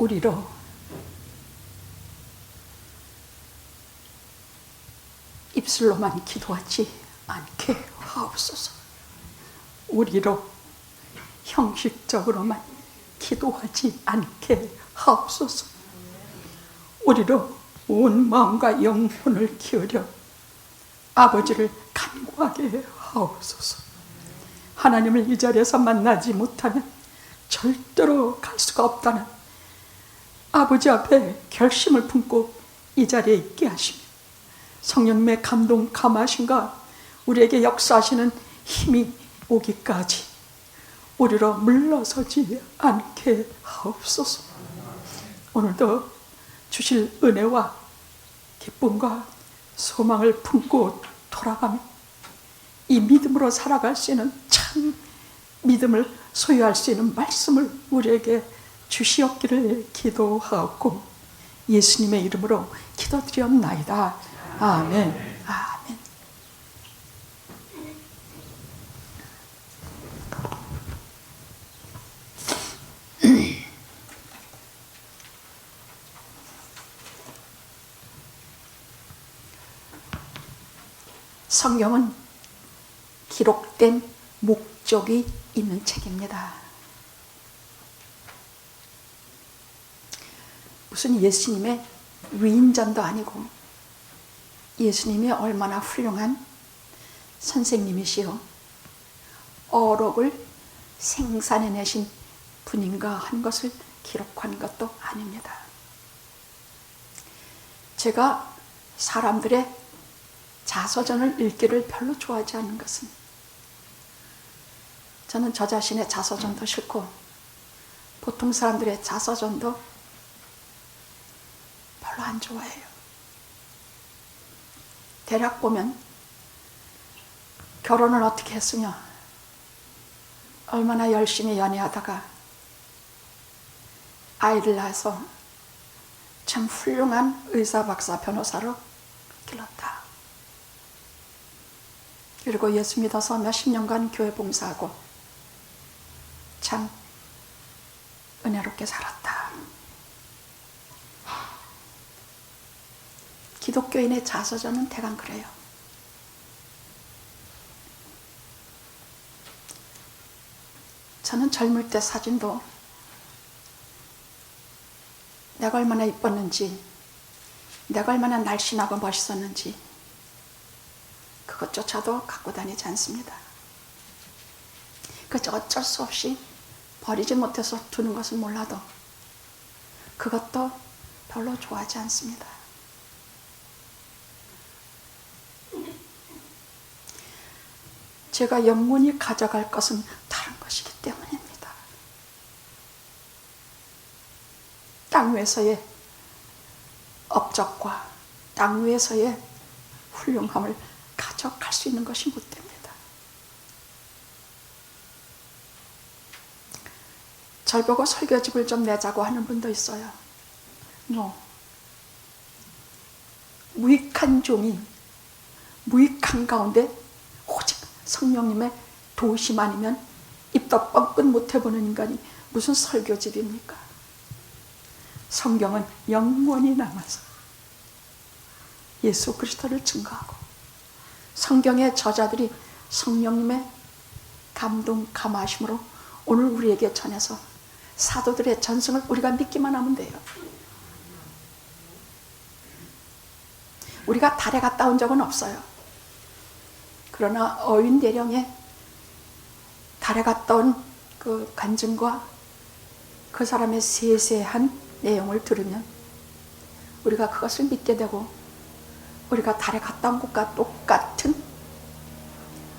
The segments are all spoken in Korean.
우리로 입술로만 기도하지 않게 하옵소서. 우리로 형식적으로만 기도하지 않게 하옵소서. 우리로 온 마음과 영혼을 기울여 아버지를 간구하게 하옵소서. 하나님을 이 자리에서 만나지 못하면 절대로 갈 수가 없다는 아버지 앞에 결심을 품고 이 자리에 있게 하시며 성령님의 감동 감하심과 우리에게 역사하시는 힘이 오기까지 우리로 물러서지 않게 하옵소서. 오늘도 주실 은혜와 기쁨과 소망을 품고 돌아가며 이 믿음으로 살아갈 수 있는 참 믿음을 소유할 수 있는 말씀을 우리에게 주시옵기를 기도하옵고 예수님의 이름으로 기도드리옵나이다. 아멘. 아멘. 성경은 기록된 목적이 있는 책입니다. 무슨 예수님의 위인전도 아니고 예수님이 얼마나 훌륭한 선생님이시오 어록을 생산해내신 분인가 한 것을 기록한 것도 아닙니다. 제가 사람들의 자서전을 읽기를 별로 좋아하지 않는 것은 저는 저 자신의 자서전도 싫고 보통 사람들의 자서전도 별로 안 좋아해요. 대략 보면 결혼을 어떻게 했으며 얼마나 열심히 연애하다가 아이를 낳아서 참 훌륭한 의사, 박사, 변호사로 길렀다. 그리고 예수 믿어서 몇십 년간 교회 봉사하고 참 은혜롭게 살았다. 기독교인의 자서전은 대강 그래요. 저는 젊을 때 사진도 내가 얼마나 이뻤는지, 내가 얼마나 날씬하고 멋있었는지 그것조차도 갖고 다니지 않습니다. 그저 어쩔 수 없이 버리지 못해서 두는 것은 몰라도 그것도 별로 좋아하지 않습니다. 제가 영원히 가져갈 것은 다른 것이기 때문입니다. 땅 위에서의 업적과 땅 위에서의 훌륭함을 가져갈 수 있는 것이 못 됩니다. 절 보고 설교집을 좀 내자고 하는 분도 있어요. 무익한 종이 무익한 가운데 오직 성령님의 도우심 아니면 입도 뻥끗 못 해보는 인간이 무슨 설교집입니까? 성경은 영원히 남아서 예수 그리스도를 증거하고 성경의 저자들이 성령님의 감동 감하심으로 오늘 우리에게 전해서 사도들의 전승을 우리가 믿기만 하면 돼요. 우리가 달에 갔다 온 적은 없어요. 그러나 어윈대령에 달에 갔다 온 그 간증과 그 사람의 세세한 내용을 들으면 우리가 그것을 믿게 되고 우리가 달에 갔다 온 것과 똑같은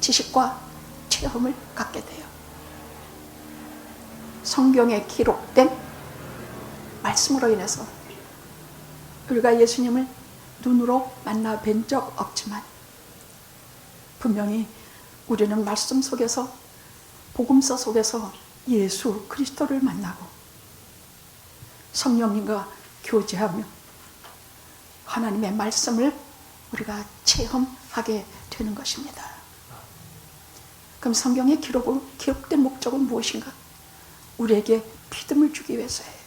지식과 체험을 갖게 돼요. 성경에 기록된 말씀으로 인해서 우리가 예수님을 눈으로 만나 뵌 적 없지만 분명히 우리는 말씀 속에서 복음서 속에서 예수 그리스도를 만나고 성령님과 교제하며 하나님의 말씀을 우리가 체험하게 되는 것입니다. 그럼 성경에 기록된 목적은 무엇인가? 우리에게 믿음을 주기 위해서예요.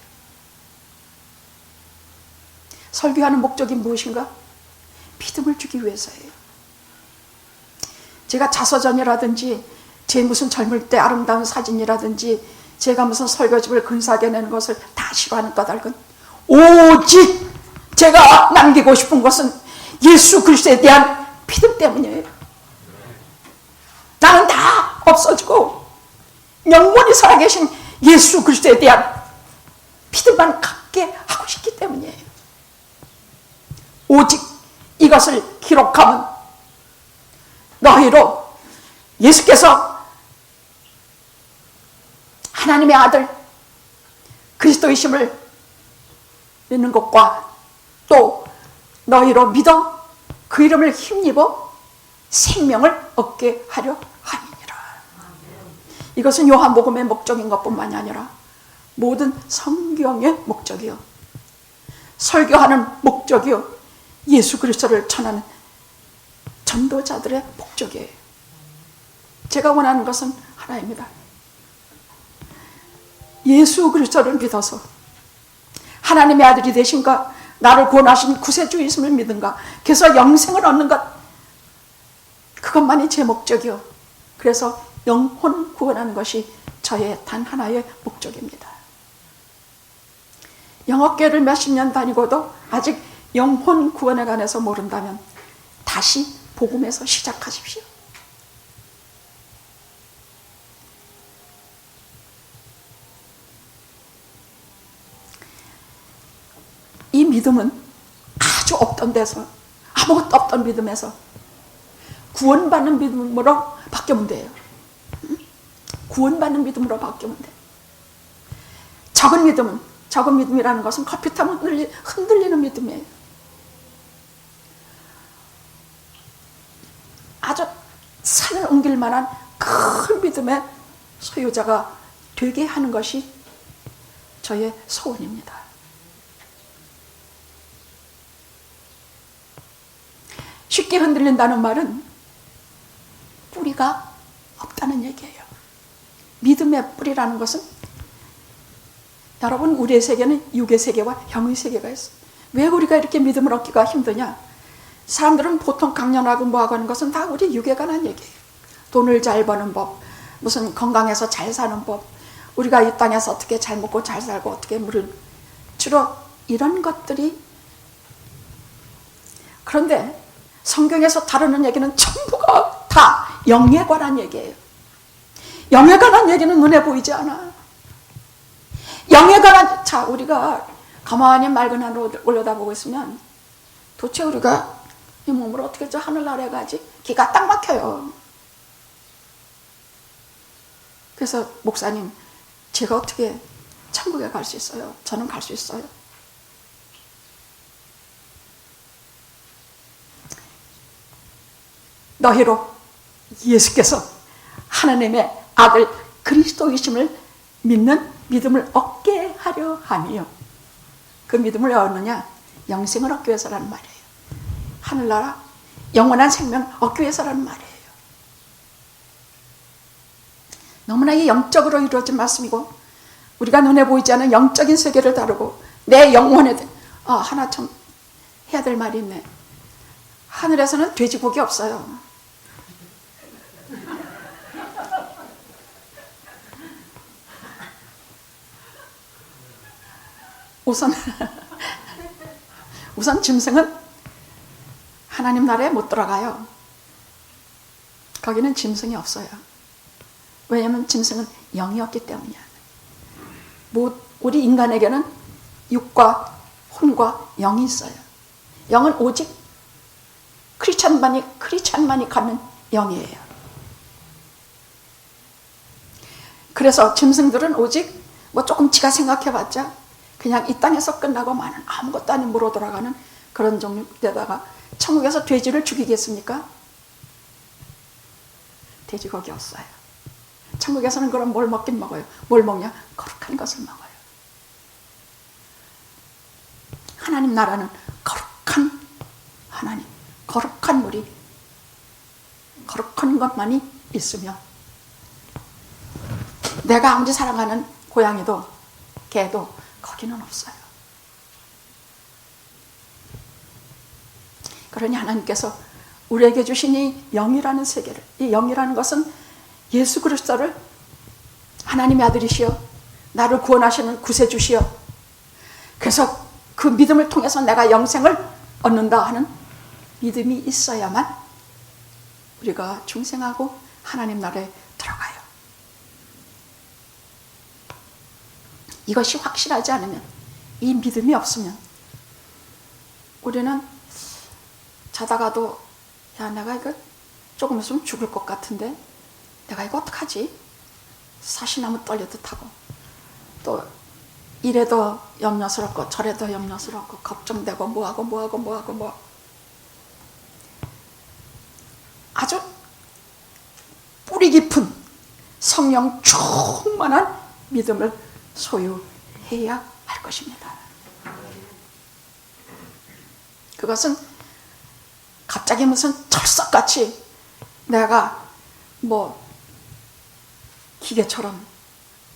설교하는 목적이 무엇인가? 믿음을 주기 위해서예요. 제가 자서전이라든지 제 무슨 젊을 때 아름다운 사진이라든지 제가 무슨 설교집을 근사하게 내는 것을 다 싫어하는 까닭은 오직 제가 남기고 싶은 것은 예수 그리스도에 대한 믿음 때문이에요. 나는 다 없어지고 영원히 살아계신 예수 그리스도에 대한 믿음만 갖게 하고 싶기 때문이에요. 오직 이것을 기록하면 너희로 예수께서 하나님의 아들 그리스도이심을 믿는 것과 또 너희로 믿어 그 이름을 힘입어 생명을 얻게 하려 함이니라. 이것은 요한복음의 목적인 것뿐만이 아니라 모든 성경의 목적이요, 설교하는 목적이요, 예수 그리스도를 전하는 전도자들의 목적이에요. 제가 원하는 것은 하나입니다. 예수 그리스도를 믿어서 하나님의 아들이 되신가, 나를 구원하신 구세주이심을 믿은가, 그래서 영생을 얻는 것, 그것만이 제 목적이요, 그래서 영혼 구원하는 것이 저의 단 하나의 목적입니다. 영업계를 몇십 년 다니고도 아직 영혼 구원에 관해서 모른다면 다시 복음에서 시작하십시오. 이 믿음은 아주 없던 데서, 아무것도 없던 믿음에서 구원받는 믿음으로 바뀌면 돼요. 구원받는 믿음으로 바뀌면 돼. 적은 믿음이라는 것은 커피 타면 흔들리는 믿음이에요. 아주 산을 옮길 만한 큰 믿음의 소유자가 되게 하는 것이 저의 소원입니다. 쉽게 흔들린다는 말은 뿌리가 없다는 얘기예요. 믿음의 뿌리라는 것은, 여러분, 우리의 세계는 육의 세계와 영의 세계가 있어요. 왜 우리가 이렇게 믿음을 얻기가 힘드냐? 사람들은 보통 강연하고 뭐하고 하는 것은 다 우리 육에 관한 얘기예요. 돈을 잘 버는 법, 무슨 건강해서 잘 사는 법, 우리가 이 땅에서 어떻게 잘 먹고 잘 살고 어떻게 주로 이런 것들이. 그런데 성경에서 다루는 얘기는 전부가 다 영에 관한 얘기예요. 영에 관한 얘기는 눈에 보이지 않아. 영에 관한, 자, 우리가 가만히 맑은 하늘을 올려다보고 있으면 도대체 우리가 이 몸으로 어떻게 저 하늘나라에 가지? 기가 딱 막혀요. 그래서 목사님, 제가 어떻게 천국에 갈 수 있어요? 저는 갈 수 있어요. 너희로 예수께서 하나님의 아들 그리스도이심을 믿는 믿음을 얻게 하려 함이요. 그 믿음을 왜 얻느냐? 영생을 얻기 위해서라는 말이에요. 하늘나라 영원한 생명 얻기 위해서라는 말이에요. 너무나 이 영적으로 이루어진 말씀이고, 우리가 눈에 보이지 않는 영적인 세계를 다루고 내 영혼에 하나 좀 해야 될 말이 있네. 하늘에서는 돼지고기 없어요. 우선 짐승은 하나님 나라에 못 들어가요. 거기는 짐승이 없어요. 왜냐하면 짐승은 영이 없기 때문이야. 우리 인간에게는 육과 혼과 영이 있어요. 영은 오직 크리스찬만이 갖는 영이에요. 그래서 짐승들은 오직 조금 지가 생각해봤자 그냥 이 땅에서 끝나고 마는, 아무것도 아닌 물어 돌아가는 그런 종류에다가 천국에서 돼지를 죽이겠습니까? 돼지 거기 없어요. 천국에서는 그럼 뭘 먹긴 먹어요. 뭘 먹냐? 거룩한 것을 먹어요. 하나님 나라는 거룩한 하나님, 거룩한 물이, 거룩한 것만이 있으며, 내가 아무리 사랑하는 고양이도 개도 거기는 없어요. 그러니 하나님께서 우리에게 주신 이 영이라는 세계를, 이 영이라는 것은 예수 그리스도를 하나님의 아들이시여 나를 구원하시는 구세주시여, 그래서 그 믿음을 통해서 내가 영생을 얻는다 하는 믿음이 있어야만 우리가 중생하고 하나님 나라에 들어가요. 이것이 확실하지 않으면, 이 믿음이 없으면 우리는 자다가도 야, 내가 이거 조금 있으면 죽을 것 같은데 내가 이거 어떡하지? 사시나무 떨려듯 하고, 또 이래도 염려스럽고 저래도 염려스럽고 걱정되고 뭐하고 아주 뿌리 깊은 성령 충만한 믿음을 소유해야 할 것입니다. 그것은 갑자기 무슨 철석같이 내가 뭐 기계처럼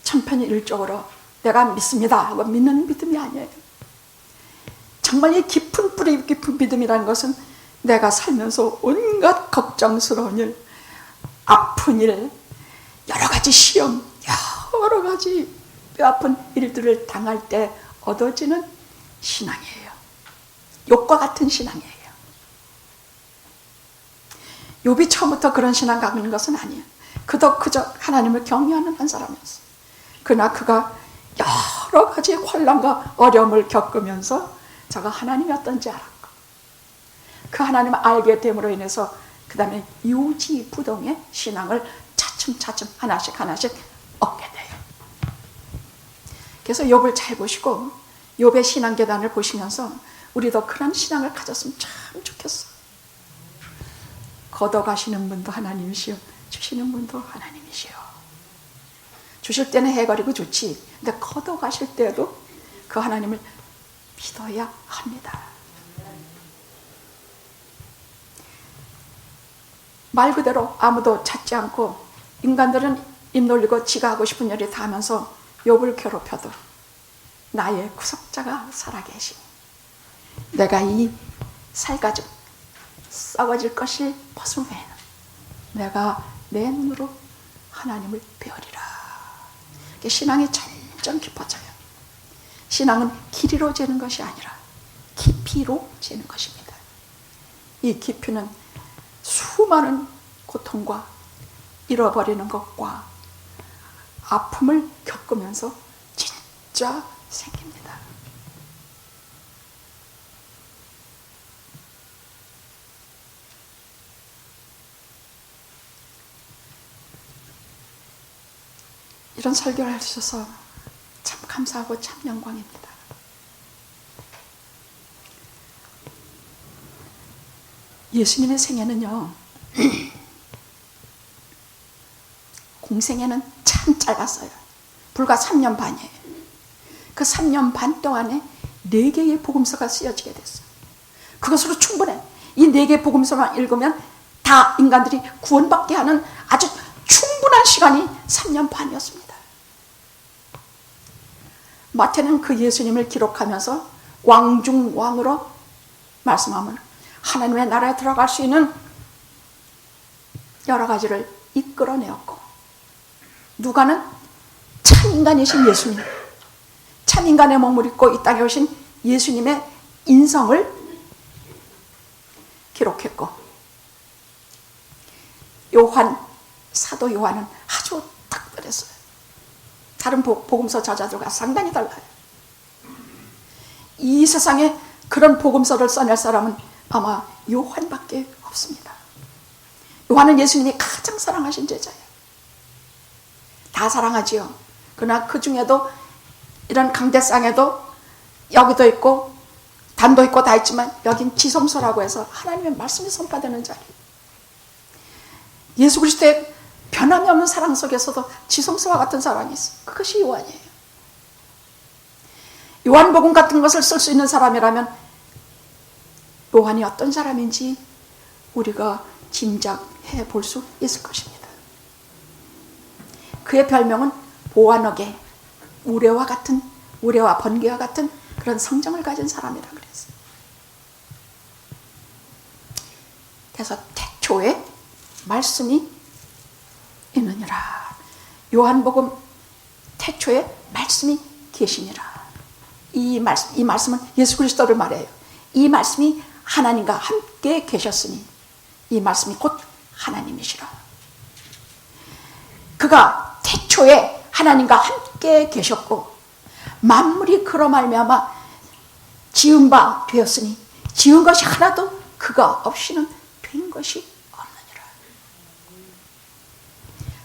천편일적으로 내가 믿습니다 하고 믿는 믿음이 아니에요. 정말 이 깊은 뿌리 깊은 믿음이라는 것은 내가 살면서 온갖 걱정스러운 일, 아픈 일, 여러 가지 시험, 여러 가지 뼈아픈 일들을 당할 때 얻어지는 신앙이에요. 욥과 같은 신앙이에요. 욥이 처음부터 그런 신앙 갖는 것은 아니에요. 그도 그저 하나님을 경외하는 한 사람이었어요. 그러나 그가 여러 가지 환난과 어려움을 겪으면서 저가 하나님이 어떤지 알았고, 그 하나님을 알게 됨으로 인해서 그 다음에 유지부동의 신앙을 차츰차츰 하나씩 얻게 돼요. 그래서 욥을 잘 보시고 욥의 신앙 계단을 보시면서 우리도 그런 신앙을 가졌으면 참 좋겠어. 걷어가시는 분도 하나님이시오, 주시는 분도 하나님이시오. 주실 때는 해거리고 좋지, 근데 걷어가실 때도 그 하나님을 믿어야 합니다. 말 그대로 아무도 찾지 않고 인간들은 입 놀리고 지가 하고 싶은 일을 다 하면서 욥을 괴롭혀도 나의 구속자가 살아계시니 내가 이 살가죽 썩어질 것을 벗은 후에는 내가 내 눈으로 하나님을 배우리라. 신앙이 점점 깊어져요. 신앙은 길이로 재는 것이 아니라 깊이로 재는 것입니다. 이 깊이는 수많은 고통과 잃어버리는 것과 아픔을 겪으면서 진짜 생깁니다. 이런 설교를 해주셔서 참 감사하고 참 영광입니다. 예수님의 생애는요, 공생애는 참 짧았어요. 불과 3년 반이에요. 그 3년 반 동안에 4개의 복음서가 쓰여지게 됐어요. 그것으로 충분해. 이 4개의 복음서만 읽으면 다 인간들이 구원받게 하는 아주 충분한 시간이 3년 반이었습니다. 마태는 그 예수님을 기록하면서 왕 중 왕으로 말씀하면 하나님의 나라에 들어갈 수 있는 여러 가지를 이끌어내었고, 누가는 참 인간이신 예수님, 참 인간의 몸을 입고 이 땅에 오신 예수님의 인성을 기록했고, 사도 요한은 아주 특별했어요. 다른 복음서 저자들과 상당히 달라요. 이 세상에 그런 복음서를 써낼 사람은 아마 요한밖에 없습니다. 요한은 예수님이 가장 사랑하신 제자예요. 다 사랑하지요. 그러나 그 중에도 이런 강대상에도 여기도 있고 단도 있고 다 있지만 여긴 지성소라고 해서 하나님의 말씀이 선포되는 자리. 예수 그리스도의 변함이 없는 사랑 속에서도 지성소와 같은 사랑이 있어요. 그것이 요한이에요. 요한복음 같은 것을 쓸 수 있는 사람이라면 요한이 어떤 사람인지 우리가 짐작해 볼 수 있을 것입니다. 그의 별명은 보아너게, 우레와 번개와 같은 그런 성정을 가진 사람이라 그랬어요. 해서 태초에 말씀이 있느니라. 요한복음 태초에 말씀이 계시니라. 이 말씀은 예수 그리스도를 말해요. 이 말씀이 하나님과 함께 계셨으니 이 말씀이 곧 하나님이시라. 그가 태초에 하나님과 함께 계셨고 만물이 그로 말미암아 지은 바 되었으니 지은 것이 하나도 그가 없이는 된 것이 없느니라.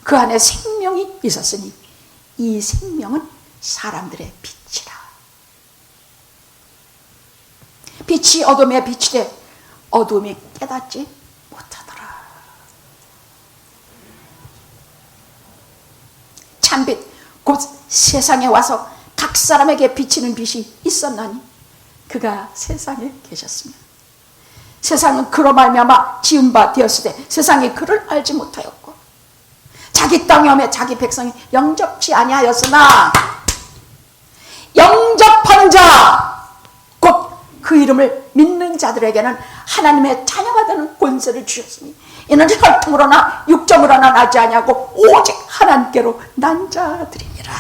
그 안에 생명이 있었으니 이 생명은 사람들의 빛이라. 빛이 어둠에 비치되 어둠이 깨닫지 못하더라. 참빛 곧 세상에 와서 각 사람에게 비치는 빛이 있었나니 그가 세상에 계셨으며 세상은 그로 말미암아 지은 바 되었으되 세상이 그를 알지 못하였고 자기 땅에 오매 자기 백성이 영접치 아니하였으나 영접하는 자 곧 그 이름을 믿는 자들에게는 하나님의 자녀가 되는 권세를 주셨으니 이는 혈통으로나 육정으로나 나지 아니하고 오직 하나님께로 난 자들이니라.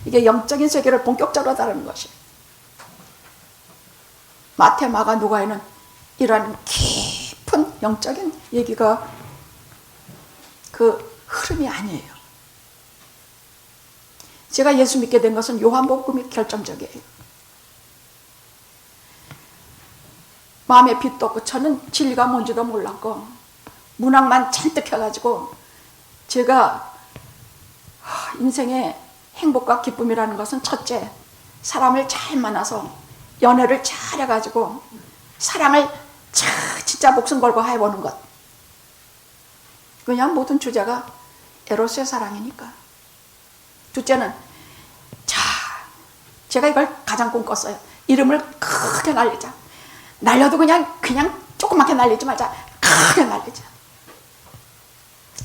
이게 영적인 세계를 본격적으로 다루는 것이에요. 마태, 마가, 누가에는 이러한 깊은 영적인 얘기가 그 흐름이 아니에요. 제가 예수 믿게 된 것은 요한복음이 결정적이에요. 마음에 빛도 없고 저는 진리가 뭔지도 몰랐고 문학만 잔뜩 해가지고 제가 인생의 행복과 기쁨이라는 것은 첫째, 사람을 잘 만나서 연애를 잘 해가지고 사랑을 진짜 목숨 걸고 해보는 것. 그냥 모든 주제가 에로스의 사랑이니까. 둘째는 제가 이걸 가장 꿈꿨어요. 이름을 크게 날리자. 날려도 그냥 조그맣게 날리지 말자. 크게 날리자.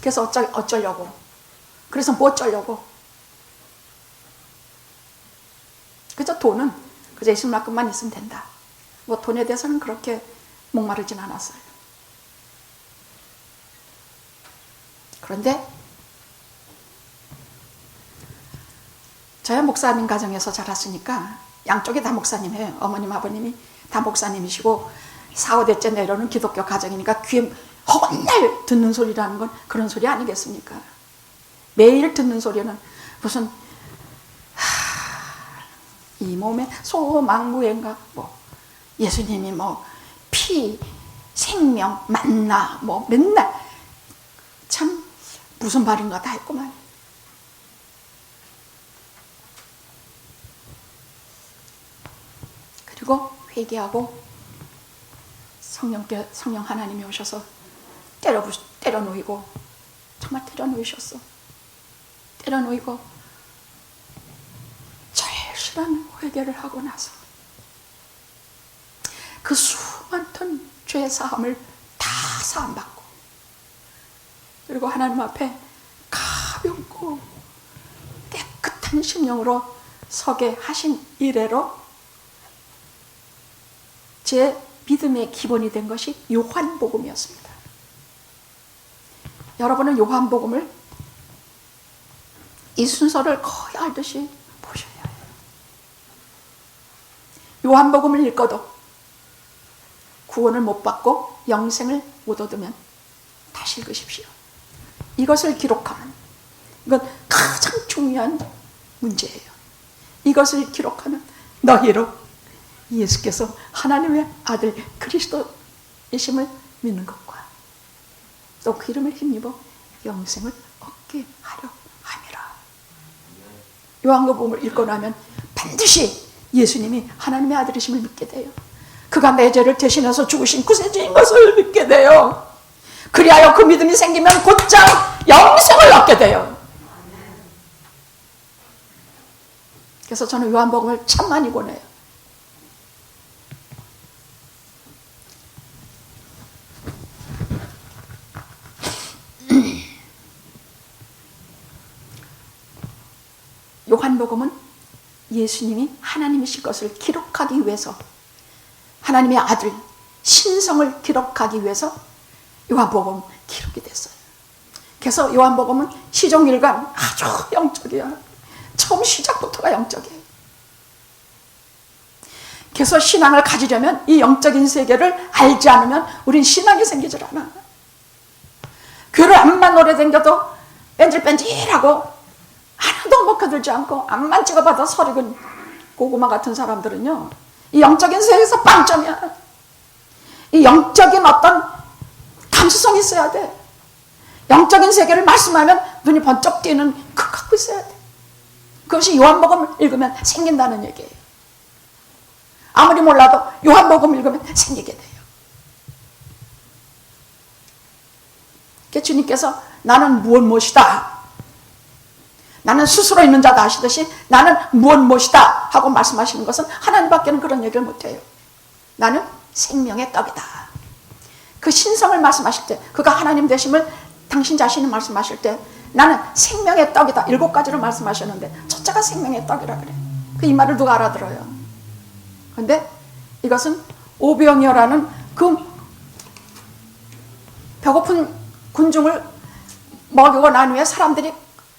그래서 어쩌려고. 그래서 뭐 어쩌려고. 그저 돈은 그저 20만큼만 있으면 된다. 뭐 돈에 대해서는 그렇게 목마르진 않았어요. 그런데 저희 목사님 가정에서 자랐으니까 양쪽이 다 목사님이에요. 어머님, 아버님이 다 목사님이시고 4, 5대째 내려오는 기독교 가정이니까 귀에 맨날 듣는 소리라는 건 그런 소리 아니겠습니까? 매일 듣는 소리는 무슨 이 몸에 소망무예인가 뭐 예수님이 뭐 피, 생명, 만나 뭐 맨날 참 무슨 말인가 다 했구만. 그리고 회개하고 성령 하나님이 오셔서 때려놓이고 정말 때려놓으셨어. 때려놓이고 절실한 회개를 하고 나서 그 수많던 죄 사함을 다 사함받고 그리고 하나님 앞에 가볍고 깨끗한 심령으로 서게 하신 이래로 제 믿음의 기본이 된 것이 요한복음이었습니다. 여러분은 요한복음을 이 순서를 거의 알듯이 보셔야 해요. 요한복음을 읽어도 구원을 못 받고 영생을 못 얻으면 다시 읽으십시오. 이것을 기록하면 이건 가장 중요한 문제예요. 이것을 기록하면 너희로 예수께서 하나님의 아들 그리스도이심을 믿는 것과 또 그 이름을 힘입어 영생을 얻게 하려 함이라. 요한복음을 읽고 나면 반드시 예수님이 하나님의 아들이심을 믿게 돼요. 그가 내 죄를 대신해서 죽으신 구세주인 것을 믿게 돼요. 그리하여 그 믿음이 생기면 곧장 영생을 얻게 돼요. 그래서 저는 요한복음을 참 많이 권해요. 요한복음은 예수님이 하나님이신 것을 기록하기 위해서 하나님의 아들 신성을 기록하기 위해서 요한복음 기록이 됐어요. 그래서 요한복음은 시종일관 아주 영적이야. 처음 시작부터가 영적이에요. 그래서 신앙을 가지려면 이 영적인 세계를 알지 않으면 우린 신앙이 생기질 않아. 교회를 암만 오래 다녀도 뺀질뺀질하고 하나도 먹혀들지 않고 암만 찍어봐도 설익은 고구마 같은 사람들은요, 이 영적인 세계에서 빵점이야. 이 영적인 어떤 감수성이 있어야 돼. 영적인 세계를 말씀하면 눈이 번쩍 뜨는 그거 갖고 있어야 돼. 그것이 요한복음을 읽으면 생긴다는 얘기예요. 아무리 몰라도 요한복음을 읽으면 생기게 돼요. 주님께서 나는 무엇이다, 나는 스스로 있는 자다 하시듯이 나는 무엇이다 하고 말씀하시는 것은 하나님밖에는 그런 얘기를 못해요. 나는 생명의 떡이다. 그 신성을 말씀하실 때, 그가 하나님 되심을 당신 자신이 말씀하실 때 나는 생명의 떡이다 7가지로 말씀하셨는데 첫째가 생명의 떡이라 그래. 이 말을 누가 알아들어요? 그런데 이것은 오병이어라는 그 배고픈 군중을 먹이고 난 후에 사람들이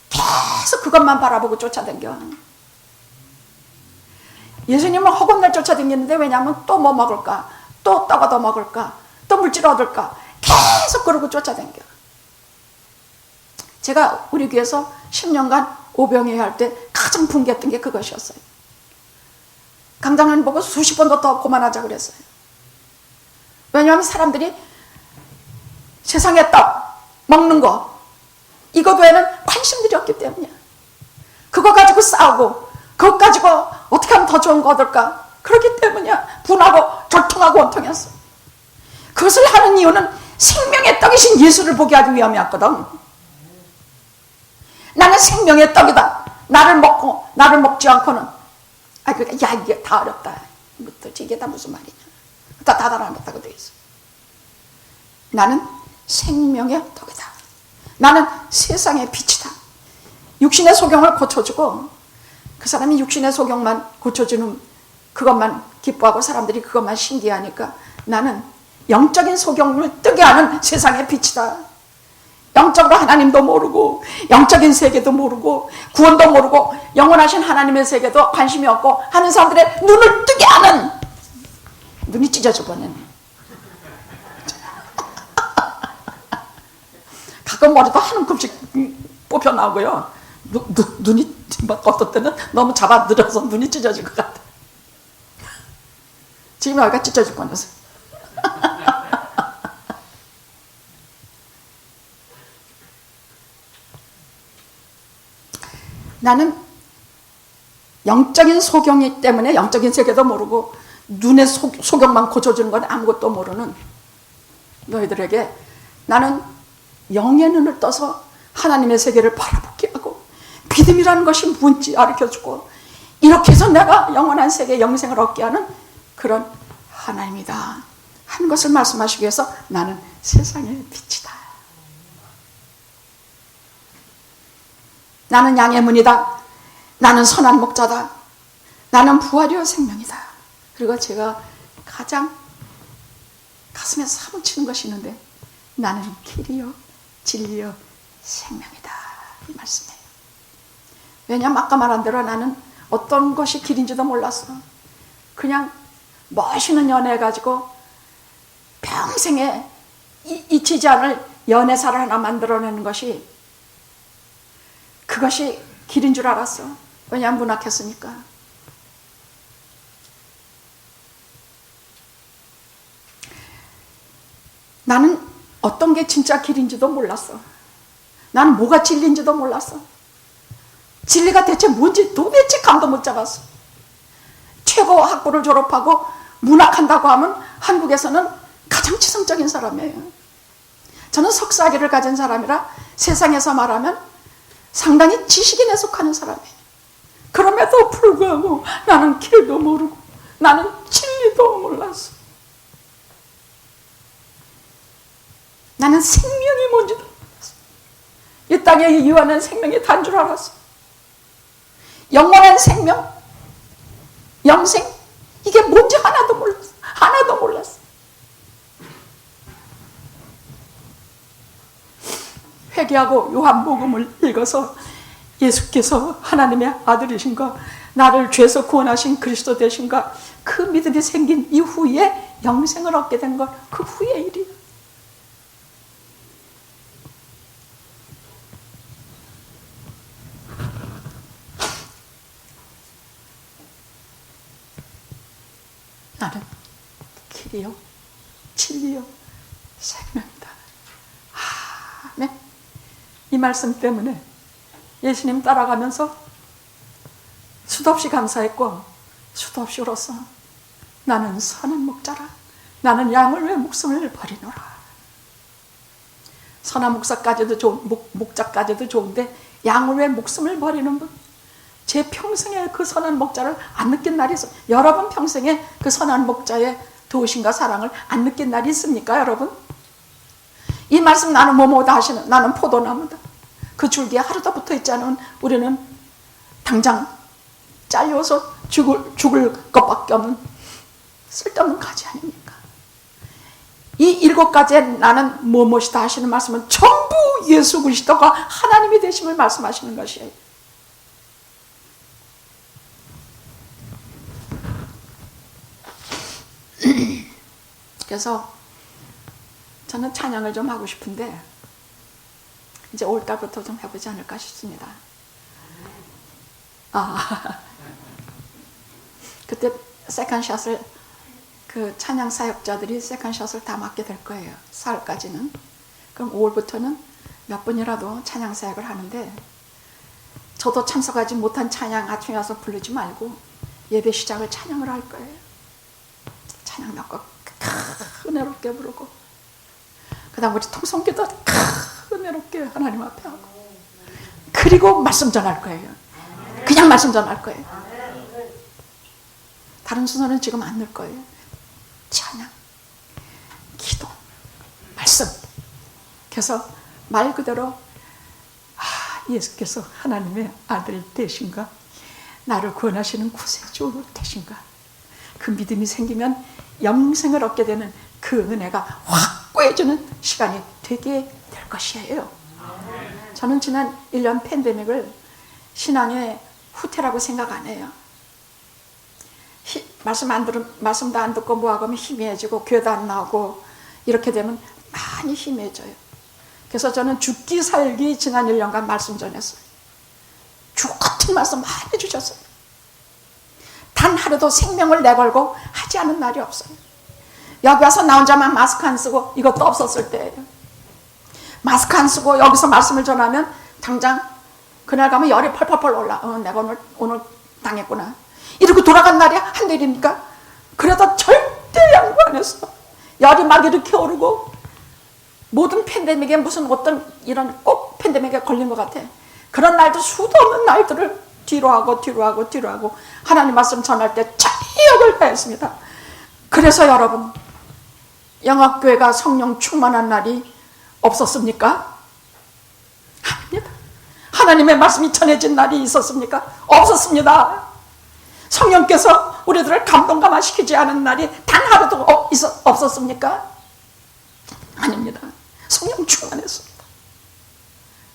계속 그것만 바라보고 쫓아다녀. 예수님은 허겁날 쫓아다니는데, 왜냐하면 또 뭐 먹을까, 또 떡 얻어 먹을까, 또 물질 얻을까, 계속 그러고 쫓아다녀. 제가 우리 교회에서 10년간 오병이어 할 때 가장 분개했던 게 그것이었어요. 강장님 보고 수십 번도 더 그만하자 그랬어요. 왜냐하면 사람들이 세상의 떡 먹는 거, 이것 외에는 관심들이 없기 때문이야. 그거 가지고 싸우고 그것 가지고 어떻게 하면 더 좋은 거 얻을까, 그렇기 때문이야. 분하고 절통하고 원통했어. 그것을 하는 이유는 생명의 떡이신 예수를 보게 하기 위함이었거든. 나는 생명의 떡이다. 나를 먹고 나를 먹지 않고는, 그러니까 야, 이게 다 어렵다. 도대체 이게 다 무슨 말이냐. 다 달아놨다고 되어 있어. 나는 생명의 떡이다. 나는 세상의 빛이다. 육신의 소경을 고쳐주고, 그 사람이 육신의 소경만 고쳐주는 그것만 기뻐하고 사람들이 그것만 신기하니까, 나는 영적인 소경을 뜨게 하는 세상의 빛이다. 영적으로 하나님도 모르고 영적인 세계도 모르고 구원도 모르고 영원하신 하나님의 세계도 관심이 없고 하는 사람들의 눈을 뜨게 하는, 눈이 찢어져 버렸네. 가끔 머리도 한 움큼씩 뽑혀 나오고요. 눈이 어떤 때는 너무 잡아들여서 눈이 찢어질 것 같아. 지금 여기가 찢어질 뻔했어요. 나는 영적인 소경이기 때문에 영적인 세계도 모르고 눈의 소경만 고쳐주는 건 아무것도 모르는 너희들에게 나는 영의 눈을 떠서 하나님의 세계를 바라보게 하고 믿음이라는 것이 뭔지 가르쳐주고, 이렇게 해서 내가 영원한 세계 영생을 얻게 하는 그런 하나님이다 하는 것을 말씀하시기 위해서 나는 세상의 빛이다. 나는 양의 문이다. 나는 선한 목자다. 나는 부활이요 생명이다. 그리고 제가 가장 가슴에 사무치는 것이 있는데, 나는 길이요 진리요 생명이다, 이 말씀이에요. 왜냐하면 아까 말한 대로 나는 어떤 것이 길인지도 몰랐어. 그냥 멋있는 연애 가지고 평생에 잊히지 않을 연애사를 하나 만들어내는 것이, 그것이 길인 줄 알았어. 왜냐하면 문학했으니까. 나는 어떤 게 진짜 길인지도 몰랐어. 나는 뭐가 진리인지도 몰랐어. 진리가 대체 뭔지 도대체 감도 못 잡았어. 최고 학부를 졸업하고 문학한다고 하면 한국에서는 가장 치성적인 사람이에요. 저는 석사학위를 가진 사람이라 세상에서 말하면 상당히 지식인에 속하는 사람이에요. 그럼에도 불구하고 나는 길도 모르고 나는 진리도 몰랐어. 나는 생명이 뭔지도 몰랐어. 이 땅에 유한한 생명이 단 줄 알았어. 영원한 생명, 영생, 이게 뭔지 하나도 몰랐어. 하나도 몰랐어. 회개하고 요한복음을 읽어서 예수께서 하나님의 아들이신가, 나를 죄에서 구원하신 그리스도 되신가, 그 믿음이 생긴 이후에 영생을 얻게 된 것, 그 후의 일이에요. 나는 길이요 진리요 생명이다. 아멘. 이 말씀 때문에 예수님 따라가면서 수도 없이 감사했고 수도 없이 울었어. 나는 선한 목자라. 나는 양을 위해 목숨을 버리노라. 선한 목자까지도 좋은데 양을 위해 목숨을 버리는 분, 제 평생에 그 선한 목자를 안 느낀 날이 있어요. 여러분 평생에 그 선한 목자의 도우심과 사랑을 안 느낀 날이 있습니까, 여러분? 이 말씀 나는 뭐뭐다 하시는, 나는 포도나무다. 그 줄기에 하루도 붙어 있지 않은 우리는 당장 잘려서 죽을 것밖에 없는 쓸데없는 가지 아닙니까? 이 7가지의 나는 무엇이다 하시는 말씀은 전부 예수 그리스도가 하나님이 되심을 말씀하시는 것이에요. 그래서 저는 찬양을 좀 하고 싶은데 이제 올달부터 좀 해보지 않을까 싶습니다. 그때 세컨샷을 그 찬양 사역자들이 세컨샷을 다 맡게 될 거예요. 4월까지는. 그럼 5월부터는 몇 분이라도 찬양 사역을 하는데, 저도 참석하지 못한 찬양 아침에 와서 부르지 말고 예배 시작을 찬양을 할 거예요. 찬양 몇 곡 은혜롭게 부르고, 그 다음 우리 통성기도 은혜롭게 하나님 앞에 하고, 그리고 말씀 전할 거예요. 그냥 말씀 전할 거예요. 다른 순서는 지금 안 넣을 거예요. 찬양, 기도, 말씀. 그래서 말 그대로 예수께서 하나님의 아들 되신가, 나를 구원하시는 구세주 되신가, 그 믿음이 생기면 영생을 얻게 되는 그 은혜가 확고해지는 시간이 되게 될 것이에요. 저는 지난 1년 팬데믹을 신앙의 후퇴라고 생각 안 해요. 말씀도 안 듣고 뭐하고 하면 희미해지고 교회도 안 나오고 이렇게 되면 많이 희미해져요. 그래서 저는 죽기 살기 지난 1년간 말씀 전했어요. 죽 같은 말씀 많이 주셨어요. 단 하루도 생명을 내걸고 하지 않은 날이 없어요. 여기 와서 나 혼자만 마스크 안 쓰고, 이것도 없었을 때예요. 마스크 안 쓰고 여기서 말씀을 전하면 당장 그날 가면 열이 펄펄펄 올라. 내가 오늘 당했구나. 이러고 돌아간 날이 한일입니까? 그래도 절대 양보 안 했어. 열이 막 이렇게 오르고, 모든 팬데믹에 무슨 어떤 이런 꼭 팬데믹에 걸린 것 같아. 그런 날도 수도 없는 날들을 뒤로 하고 하나님 말씀 전할 때 자력을 다했습니다. 그래서 여러분, 영학교회가 성령 충만한 날이 없었습니까? 아닙니다. 하나님의 말씀이 전해진 날이 있었습니까? 없었습니다. 성령께서 우리들을 감동감화시키지 않은 날이 단 하루도 없었습니까? 아닙니다. 성령 충만했습니다.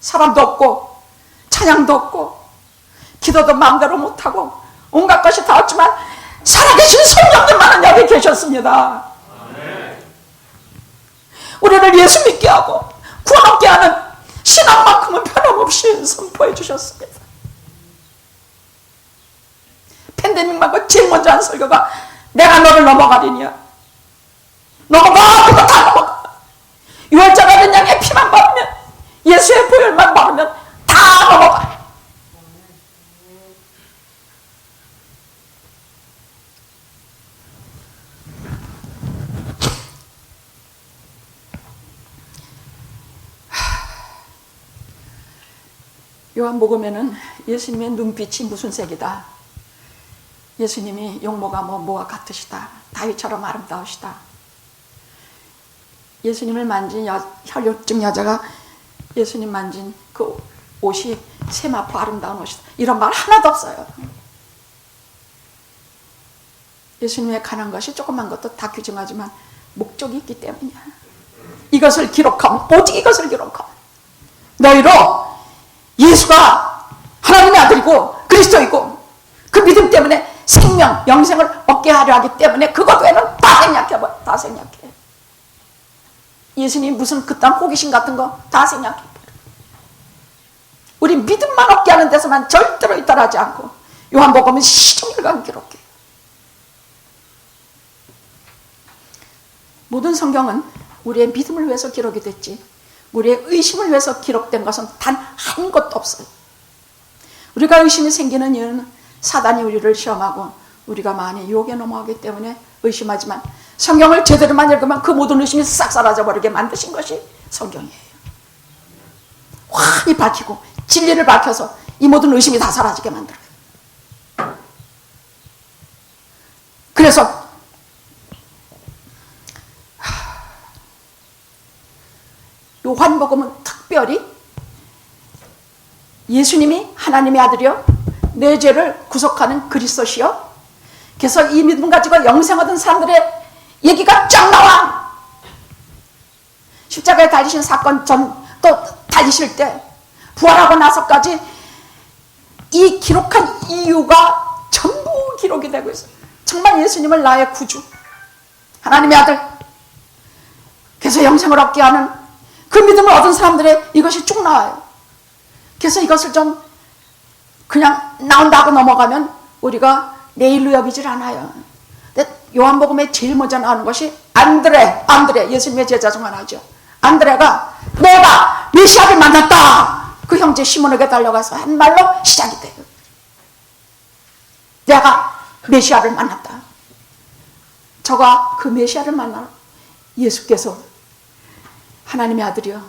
사람도 없고 찬양도 없고 기도도 마음대로 못하고 온갖 것이 다 없지만 살아계신 성령님만은 여기 계셨습니다. 우리를 예수 믿게 하고 구원 얻게 하는 신앙만큼은 변함없이 선포해 주셨습니다. 팬데믹 말고 제일 먼저 한 설교가 내가 너를 넘어가리냐. 넘어가. 그거 다 넘어가. 유월절하는 양의 피만 받으면, 예수의 보혈만 받으면 다 넘어가. 요한복음에는 예수님의 눈빛이 무슨 색이다, 예수님이 용모가 뭐와 같으시다, 다윗처럼 아름다우시다, 예수님을 만진 혈육증 여자가 예수님 만진 그 옷이 세마포 아름다운 옷이다, 이런 말 하나도 없어요. 예수님의 가난 것이 조그만 것도 다 규정하지만 목적이 있기 때문이야. 이것을 기록하면, 오직 이것을 기록하면 너희로 예수가 하나님의 아들이고 그리스도이고 그 믿음 때문에 생명, 영생을 얻게 하려 하기 때문에 그것 외에는 다 생략해버려. 다 생략해. 예수님 무슨 그딴 호기심 같은 거 다 생략해버려. 우리 믿음만 얻게 하는 데서만 절대로 이탈하지 않고 요한복음은 시종일관 기록해. 모든 성경은 우리의 믿음을 위해서 기록이 됐지 우리의 의심을 위해서 기록된 것은 단 한 것도 없어요. 우리가 의심이 생기는 이유는 사단이 우리를 시험하고 우리가 많이 유혹에 넘어가기 때문에 의심하지만 성경을 제대로만 읽으면 그 모든 의심이 싹 사라져버리게 만드신 것이 성경이에요. 환히 밝히고 진리를 밝혀서 이 모든 의심이 다 사라지게 만들어요. 그래서 요한복음은 특별히 예수님이 하나님의 아들이요 내 죄를 구속하는 그리스도시요 그래서 이 믿음 가지고 영생 얻은 사람들의 얘기가 쫙 나와. 십자가에 달리신 사건 전 또 달리실 때 부활하고 나서까지 이 기록한 이유가 전부 기록이 되고 있어요. 정말 예수님을 나의 구주 하나님의 아들 그래서 영생을 얻게 하는 그 믿음을 얻은 사람들의 이것이 쭉 나와요. 그래서 이것을 좀 그냥 나온다고 넘어가면 우리가 내일로 여기질 않아요. 근데 요한복음에 제일 먼저 나오는 것이 안드레 예수님의 제자 중 하나죠. 안드레가 내가 메시아를 만났다 그 형제 시몬에게 달려가서 한 말로 시작이 돼요. 내가 메시아를 만났다. 저가 그 메시아를 만나 예수께서 하나님의 아들이요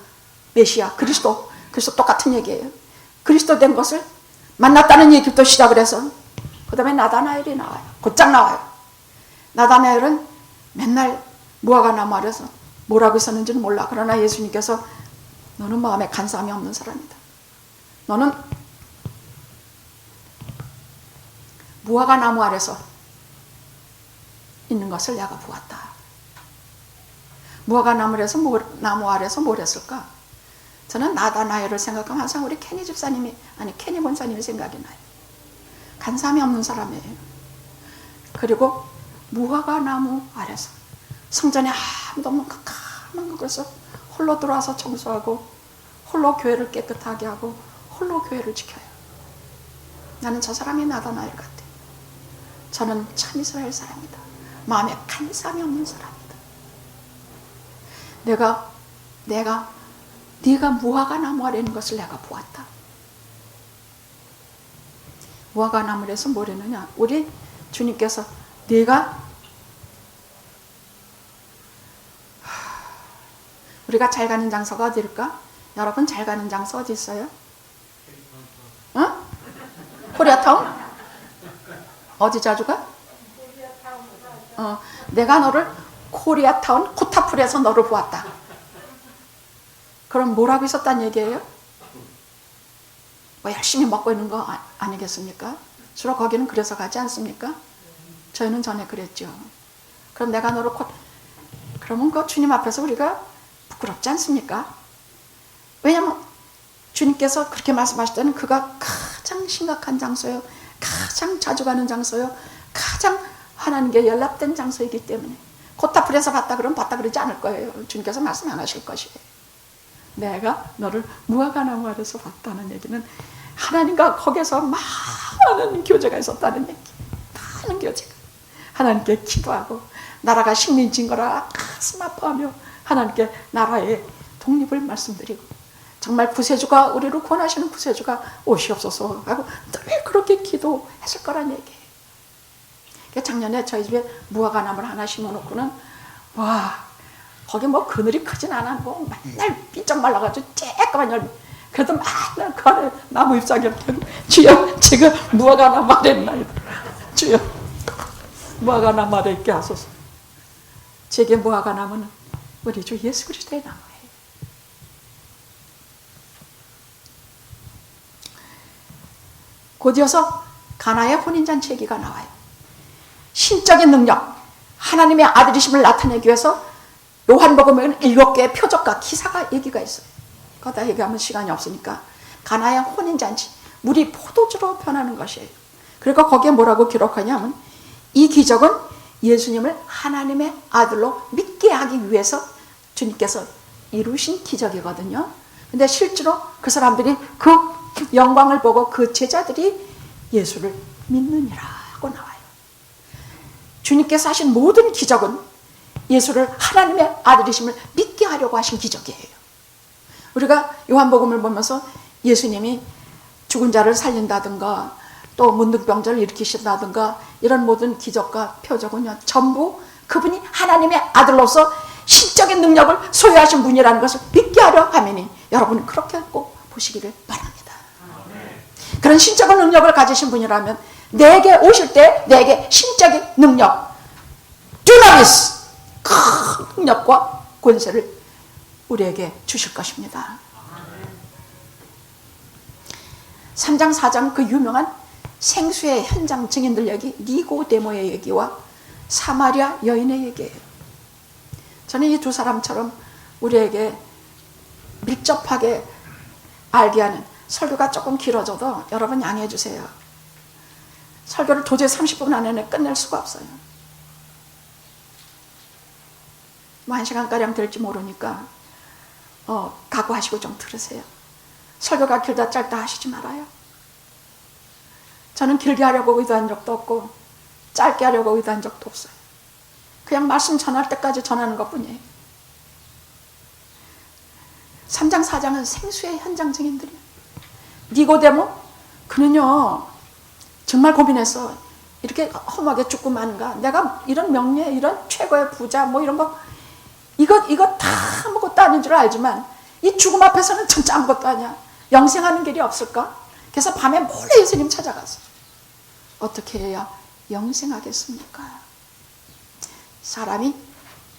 메시아 그리스도 똑같은 얘기예요. 그리스도 된 것을 만났다는 얘기부터 시작을 해서 그 다음에 나다나엘이 나와요. 곧장 나와요. 나다나엘은 맨날 무화과나무 아래서 뭐라고 썼는지는 몰라. 그러나 예수님께서 너는 마음에 간사함이 없는 사람이다. 너는 무화과나무 아래서 있는 것을 내가 보았다. 무화과나무 아래서 뭘 했을까? 저는 나다나엘을 생각하면 항상 우리 케니 집사님이 케니 권사님이 생각이 나요. 간사함이 없는 사람이에요. 그리고 무화과나무 아래서 성전에 아무도 없는 깜깜한 곳에서 홀로 들어와서 청소하고 홀로 교회를 깨끗하게 하고 홀로 교회를 지켜요. 나는 저 사람이 나다나엘 같아. 저는 참 이스라엘 사람이다. 마음에 간사함이 없는 사람이다. 네가 무화과나무 아래 있는 것을 내가 보았다. 무화과나무에서 뭘 했느냐? 우리 주님께서 우리가 잘 가는 장소가 어디일까? 여러분 잘 가는 장소 어디 있어요? 어? 코리아타운? 어디 자주 가? 내가 너를 코리아타운 코타풀에서 너를 보았다. 그럼 뭐라고 있었단 얘기예요? 뭐 열심히 먹고 있는 거 아니겠습니까? 주로 거기는 그래서 가지 않습니까? 저희는 전에 그랬죠. 그럼 내가 너를 그러면 그 주님 앞에서 우리가 부끄럽지 않습니까? 왜냐하면 주님께서 그렇게 말씀하실 때는 그가 가장 심각한 장소요, 가장 자주 가는 장소요, 가장 하나님께 연락된 장소이기 때문에 코타풀에서 봤다 그러면 봤다 그러지 않을 거예요. 주님께서 말씀 안 하실 것이에요. 내가 너를 무화과나무 아래서 봤다는 얘기는 하나님과 거기서 많은 교제가 있었다는 얘기. 많은 교제가. 하나님께 기도하고 나라가 식민지인 거라 가슴 아파하며 하나님께 나라의 독립을 말씀드리고 정말 구세주가 우리를 구원하시는 구세주가 오시옵소서 하고 늘 그렇게 기도했을 거란 얘기예요. 작년에 저희 집에 무화과나무를 하나 심어놓고는 거기 뭐 그늘이 크진 않아. 뭐 맨날 삐쩍 말라가지고 쬐까만 열매. 그래도 맨날 그 안에 나무 잎사귀 이렇게 주여 제가 무화과나무 아래 있나이다. 주여 무화과나무 아래 있게 하소서. 제게 무화과나무는 우리 주 예수 그리스도의 나무예요. 곧이어서 가나의 혼인잔치 얘기가 나와요. 신적인 능력, 하나님의 아들이심을 나타내기 위해서 요한복음에는 7개의 표적과 기사가 얘기가 있어요. 거기다 얘기하면 시간이 없으니까 가나의 혼인잔치, 물이 포도주로 변하는 것이에요. 그리고 거기에 뭐라고 기록하냐면 이 기적은 예수님을 하나님의 아들로 믿게 하기 위해서 주님께서 이루신 기적이거든요. 근데 실제로 그 사람들이 그 영광을 보고 그 제자들이 예수를 믿느니라고 나와요. 주님께서 하신 모든 기적은 예수를 하나님의 아들이심을 믿게 하려고 하신 기적이에요. 우리가 요한복음을 보면서 예수님이 죽은 자를 살린다든가 또 문둥병자를 일으키신다든가 이런 모든 기적과 표적은요, 전부 그분이 하나님의 아들로서 신적인 능력을 소유하신 분이라는 것을 믿게 하려 하매니 여러분은 그렇게 꼭 보시기를 바랍니다. 그런 신적인 능력을 가지신 분이라면 내게 오실 때 내게 신적인 능력, 듀나미스, 큰 능력과 권세를 우리에게 주실 것입니다. 3장 4장 그 유명한 생수의 현장 증인들 얘기, 니고데모의 얘기와 사마리아 여인의 얘기예요. 저는 이 두 사람처럼 우리에게 밀접하게 알게 하는, 설교가 조금 길어져도 여러분 양해해 주세요. 설교를 도저히 30분 안에 끝낼 수가 없어요. 뭐 1시간가량 될지 모르니까 각오하시고 좀 들으세요. 설교가 길다 짧다 하시지 말아요. 저는 길게 하려고 의도한 적도 없고 짧게 하려고 의도한 적도 없어요. 그냥 말씀 전할 때까지 전하는 것뿐이에요. 3장 4장은 생수의 현장 증인들이에요. 니고데모, 그는요 정말 고민했어. 이렇게 험하게 죽고 마는가, 내가 이런 명예, 이런 최고의 부자 뭐 이런 거 이거 다 아무것도 아닌 줄 알지만 이 죽음 앞에서는 진짜 아무것도 아니야. 영생하는 길이 없을까? 그래서 밤에 몰래 예수님 찾아갔어. 어떻게 해야 영생하겠습니까? 사람이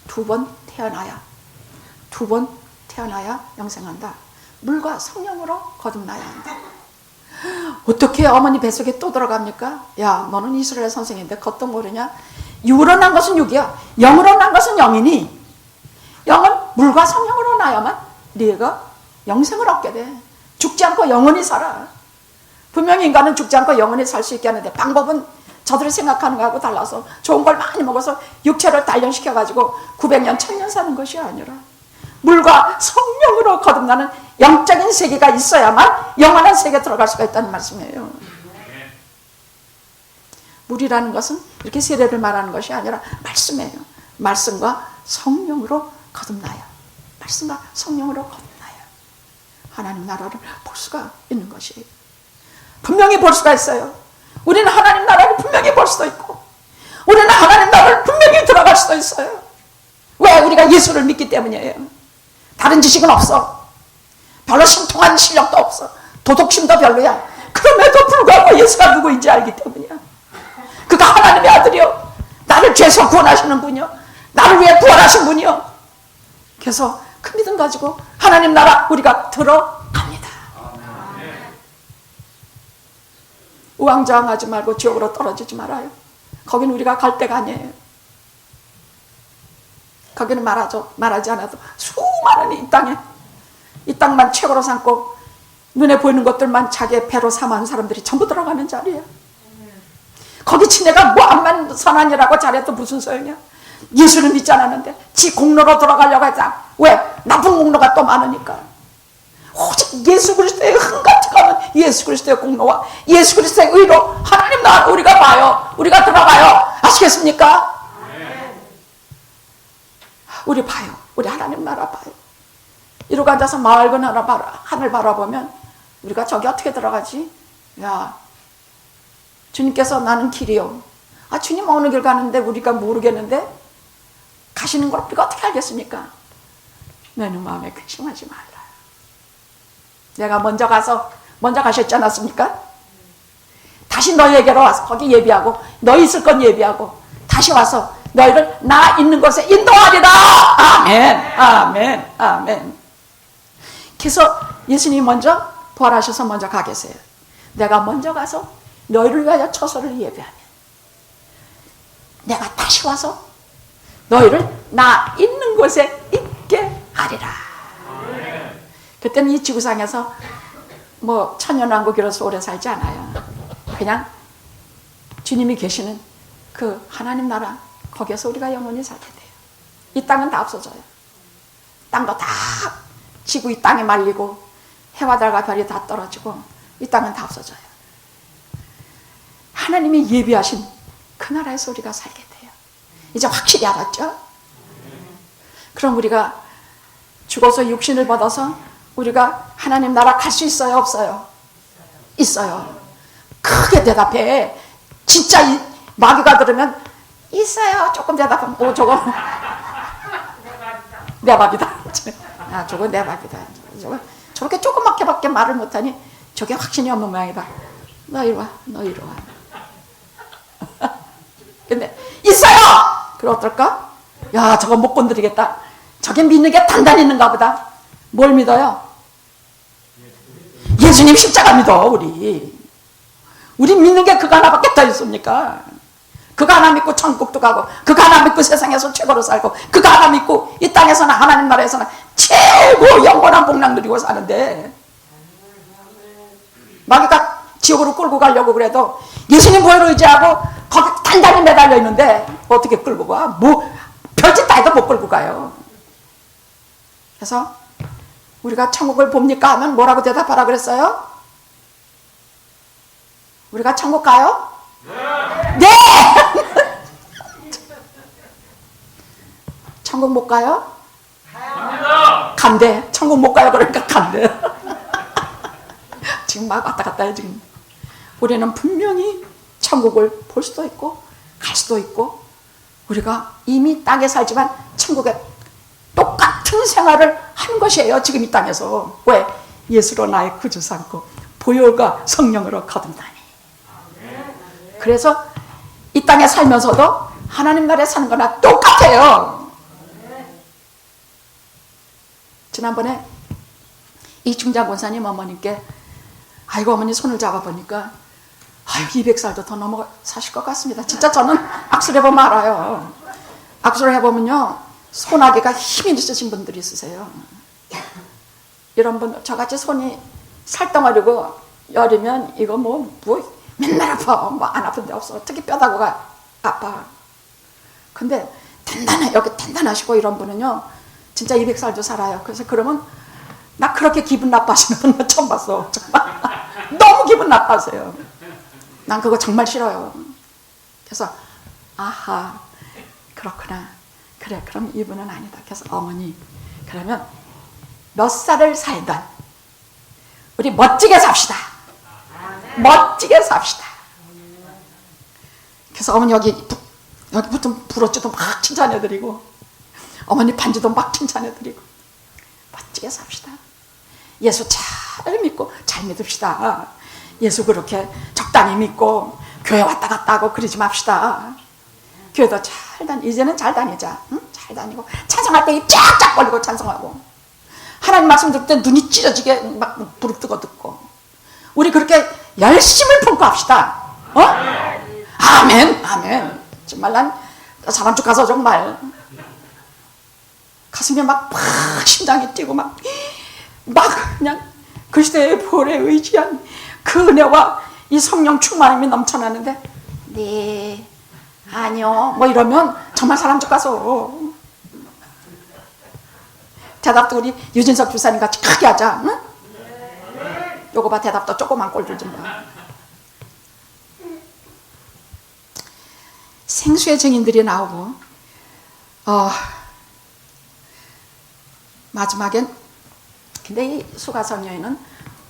두 번 태어나야 영생한다. 물과 성령으로 거듭나야 한다. 어떻게 어머니 뱃속에 또 들어갑니까? 야, 너는 이스라엘 선생인데 그것도 모르냐? 육으로 난 것은 육이야. 영으로 난 것은 영이니 영은 물과 성령으로 나야만 네가 영생을 얻게 돼. 죽지 않고 영원히 살아. 분명히 인간은 죽지 않고 영원히 살 수 있게 하는데 방법은 저들이 생각하는 거하고 달라서 좋은 걸 많이 먹어서 육체를 단련시켜가지고 900년, 1000년 사는 것이 아니라 물과 성령으로 거듭나는 영적인 세계가 있어야만 영원한 세계에 들어갈 수가 있다는 말씀이에요. 물이라는 것은 이렇게 세례를 말하는 것이 아니라 말씀이에요. 말씀과 성령으로 거듭나요. 말씀과 성령으로 거듭나요. 하나님 나라를 볼 수가 있는 것이에요. 분명히 볼 수가 있어요. 우리는 하나님 나라를 분명히 볼 수도 있고 우리는 하나님 나라를 분명히 들어갈 수도 있어요. 왜? 우리가 예수를 믿기 때문이에요. 다른 지식은 없어. 별로 신통한 실력도 없어. 도덕심도 별로야. 그럼에도 불구하고 예수가 누구인지 알기 때문이야. 그가 하나님의 아들이요, 나를 죄에서 구원하시는 분이요, 나를 위해 부활하신 분이요. 그래서 그 믿음 가지고 하나님 나라 우리가 들어갑니다. 우왕좌왕하지 말고 지옥으로 떨어지지 말아요. 거기는 우리가 갈 데가 아니에요. 거기는 말하지 않아도 수많은 이 땅만 최고로 삼고 눈에 보이는 것들만 자기의 배로 삼아는 사람들이 전부 들어가는 자리예요. 거기 지네가 뭐 암만 선한이라고 잘해도 무슨 소용이야. 예수를 믿지 않았는데 지 공로로 들어가려고 하자. 왜? 나쁜 공로가 또 많으니까. 오직 예수 그리스도의 흥같이 가면 예수 그리스도의 공로와 예수 그리스도의 의로 하나님 나라 우리가 봐요. 우리가 들어가요. 아시겠습니까? 우리 봐요. 우리 하나님 나라 봐요. 이러고 앉아서 맑은 하늘 바라보면 우리가 저기 어떻게 들어가지? 야, 주님께서 나는 길이요. 아, 주님 어느 길 가는데 우리가 모르겠는데 가시는 걸 우리가 어떻게 알겠습니까? 너는 마음에 근심하지 말라. 내가 먼저 가셨지 않았습니까? 다시 너희에게로 와서 거기 예비하고 너희 있을 건 예비하고 다시 와서 너희를 나 있는 곳에 인도하리라. 아멘, 아멘, 아멘. 그래서 예수님이 먼저 부활하셔서 먼저 가 계세요. 내가 먼저 가서 너희를 위하여 처소를 예비하면 내가 다시 와서 너희를 나 있는 곳에 있게 하리라. 그때는 이 지구상에서 뭐 천년왕국이라서 오래 살지 않아요. 그냥 주님이 계시는 그 하나님 나라, 거기에서 우리가 영원히 살게 돼요. 이 땅은 다 없어져요. 땅도 다 지구 이 땅에 말리고 해와 달과 별이 다 떨어지고 이 땅은 다 없어져요. 하나님이 예비하신 그 나라에서 우리가 살게 돼요. 이제 확실히 알았죠? 그럼 우리가 죽어서 육신을 받아서 우리가 하나님 나라 갈 수 있어요? 없어요? 있어요. 크게 대답해. 진짜 마귀가 들으면 있어요. 조금 대답하면 오 저거 내 밥이다. 아 저거 내 밥이다. 저거 저렇게 조그맣게밖에 말을 못하니 저게 확신이 없는 모양이다. 너 이리 와. 너 이리 와. 근데 있어요. 그럼 어떨까? 야 저거 못 건드리겠다. 저게 믿는 게 단단히 있는가 보다. 뭘 믿어요? 예수님 십자가 믿어. 우리 믿는 게 그거 하나밖에 더 있습니까? 그거 하나 믿고 천국도 가고 그거 하나 믿고 세상에서 최고로 살고 그거 하나 믿고 이 땅에서는 하나님 나라에서는 최고 영원한 복락 누리고 사는데 마귀가 지옥으로 끌고 가려고 그래도 예수님 보혈을 의지하고 거기 단단히 매달려 있는데 어떻게 끌고 가? 뭐 별짓 다 해도 못 끌고 가요. 그래서 우리가 천국을 봅니까? 하면 뭐라고 대답하라 그랬어요? 우리가 천국 가요? 네! 천국 못 가요? 갑니다. 간대. 천국 못 가요. 그러니까 간대. 지금 막 왔다 갔다 해 지금. 우리는 분명히 천국을 볼 수도 있고 갈 수도 있고 우리가 이미 땅에 살지만 천국에 똑같은 생활을 하는 것이에요. 지금 이 땅에서. 왜? 예수로 나의 구주 삼고 보혈과 성령으로 거듭나니. 그래서 이 땅에 살면서도 하나님 나라에 사는 거나 똑같아요. 지난번에 이충자 권사님 어머님께 아이고 어머니 손을 잡아보니까 아유 200살도 더 넘어 사실 것 같습니다. 진짜 저는 악수를 해보면 알아요. 악수를 해보면요 손아귀가 힘이 있으신 분들이 있으세요. 이런 분 저같이 손이 살덩어리고 여리면 이거 뭐 맨날 아파. 뭐 안 아픈 데 없어. 특히 뼈다구가 아파. 근데 여기 단단하시고 이런 분은요 진짜 200살도 살아요. 그래서 그러면 나 그렇게 기분 나빠하시는 분 처음 봤어. 정말 너무 기분 나빠하세요. 난 그거 정말 싫어요. 그래서 아하 그렇구나. 그래 그럼 이분은 아니다. 그래서 어머니 그러면 몇 살을 살던 우리 멋지게 삽시다. 멋지게 삽시다. 그래서 어머니 여기부터 부러지도 막 칭찬해드리고 어머니 반지도 막 칭찬해드리고 멋지게 삽시다. 예수 잘 믿고 잘 믿읍시다. 예수 그렇게 적당히 믿고 교회 왔다 갔다 하고 그러지 맙시다. 교회도 이제는 잘 다니자. 응? 잘 다니고 찬송할 때 입 쫙쫙 벌리고 찬송하고 하나님 말씀 들을 때 눈이 찢어지게 막 부릅뜨고 듣고 우리 그렇게 열심을 품고 합시다. 어? 아멘 아멘. 정말 난 사람 쪽 가서 정말 가슴에 막 심장이 뛰고 막 그냥 그 시대의 볼에 의지한 그 은혜와 이 성령 충만함이 넘쳐나는데 네 아니요 뭐 이러면 정말 사람 쪽 가서 대답도 우리 유진석 주사님 같이 크게 하자. 응? 요거 봐 대답도 조그만 꼴 좀 봐. 생수의 증인들이 나오고 마지막엔 근데 이 수가성 여인은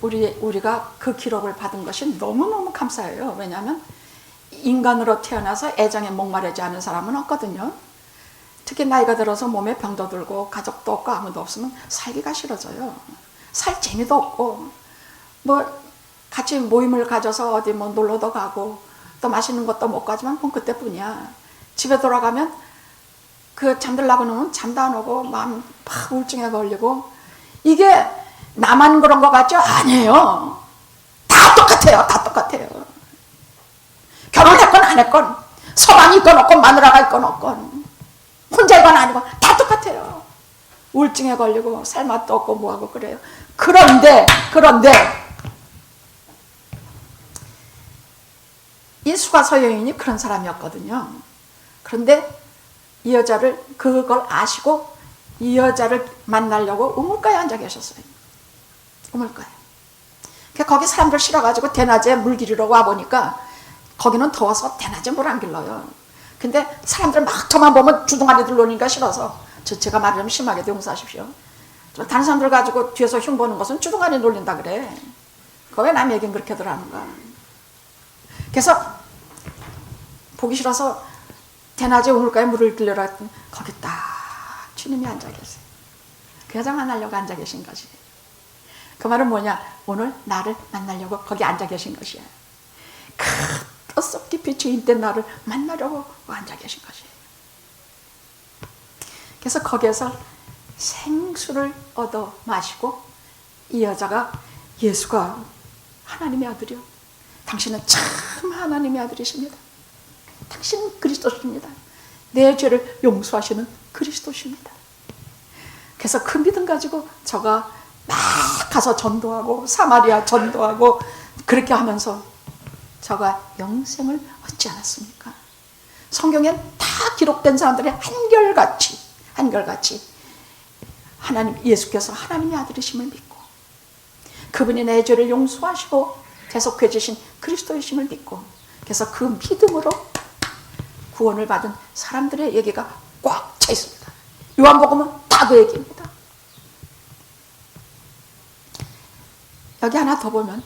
우리가 그 기록을 받은 것이 너무너무 감사해요. 왜냐하면 인간으로 태어나서 애정에 목마르지 않은 사람은 없거든요. 특히 나이가 들어서 몸에 병도 들고 가족도 없고 아무도 없으면 살기가 싫어져요. 살 재미도 없고 뭐 같이 모임을 가져서 어디 뭐 놀러도 가고 또 맛있는 것도 먹고 하지만 그건 그때뿐이야. 집에 돌아가면 그 잠들라고 놓으면 잠도 안 오고 마음 막 우울증에 걸리고 이게 나만 그런 것 같죠? 아니에요. 다 똑같아요. 다 똑같아요. 결혼했건 안 했건 소망이 있건 없건 마누라가 있건 없건 혼자이건 아니건 다 똑같아요. 우울증에 걸리고 살 맛도 없고 뭐하고 그래요. 그런데 이 수가서 여인이 그런 사람이었거든요. 그런데 이 여자를 그걸 아시고 이 여자를 만나려고 우물가에 앉아 계셨어요. 우물가에. 거기 사람들 싫어가지고 대낮에 물 기르러 와보니까 거기는 더워서 대낮에 물 안 길러요. 근데 사람들 막 저만 보면 주둥아리 들러오니까 싫어서 제가 말을 좀 심하게도 용서하십시오. 다른 사람들 가지고 뒤에서 흉보는 것은 주둥아리 놀린다 그래. 그거 왜 남에겐 그렇게들 하는가. 그래서 보기 싫어서 대낮에 우물가에 물을 길러라 했더니 거기 딱 주님이 앉아 계세요. 그 여자 만나려고 앉아 계신 것이. 그 말은 뭐냐? 오늘 나를 만나려고 거기 앉아 계신 것이야. 그 뼛속 깊이 주인된 나를 만나려고 앉아 계신 것이에요. 그래서 거기에서 생수를 얻어 마시고 이 여자가 예수가 하나님의 아들이요. 당신은 참 하나님의 아들이십니다. 당신은 그리스도십니다. 내 죄를 용서하시는 그리스도십니다. 그래서 그 믿음 가지고 저가 막 가서 전도하고 사마리아 전도하고 그렇게 하면서 저가 영생을 얻지 않았습니까? 성경엔 다 기록된 사람들이 한결같이 하나님 예수께서 하나님의 아들이심을 믿고 그분이 내 죄를 용서하시고 대속해 주신 그리스도이심을 믿고 그래서 그 믿음으로 구원을 받은 사람들의 얘기가 꽉 차 있습니다. 요한복음은 다 그 얘기입니다. 여기 하나 더 보면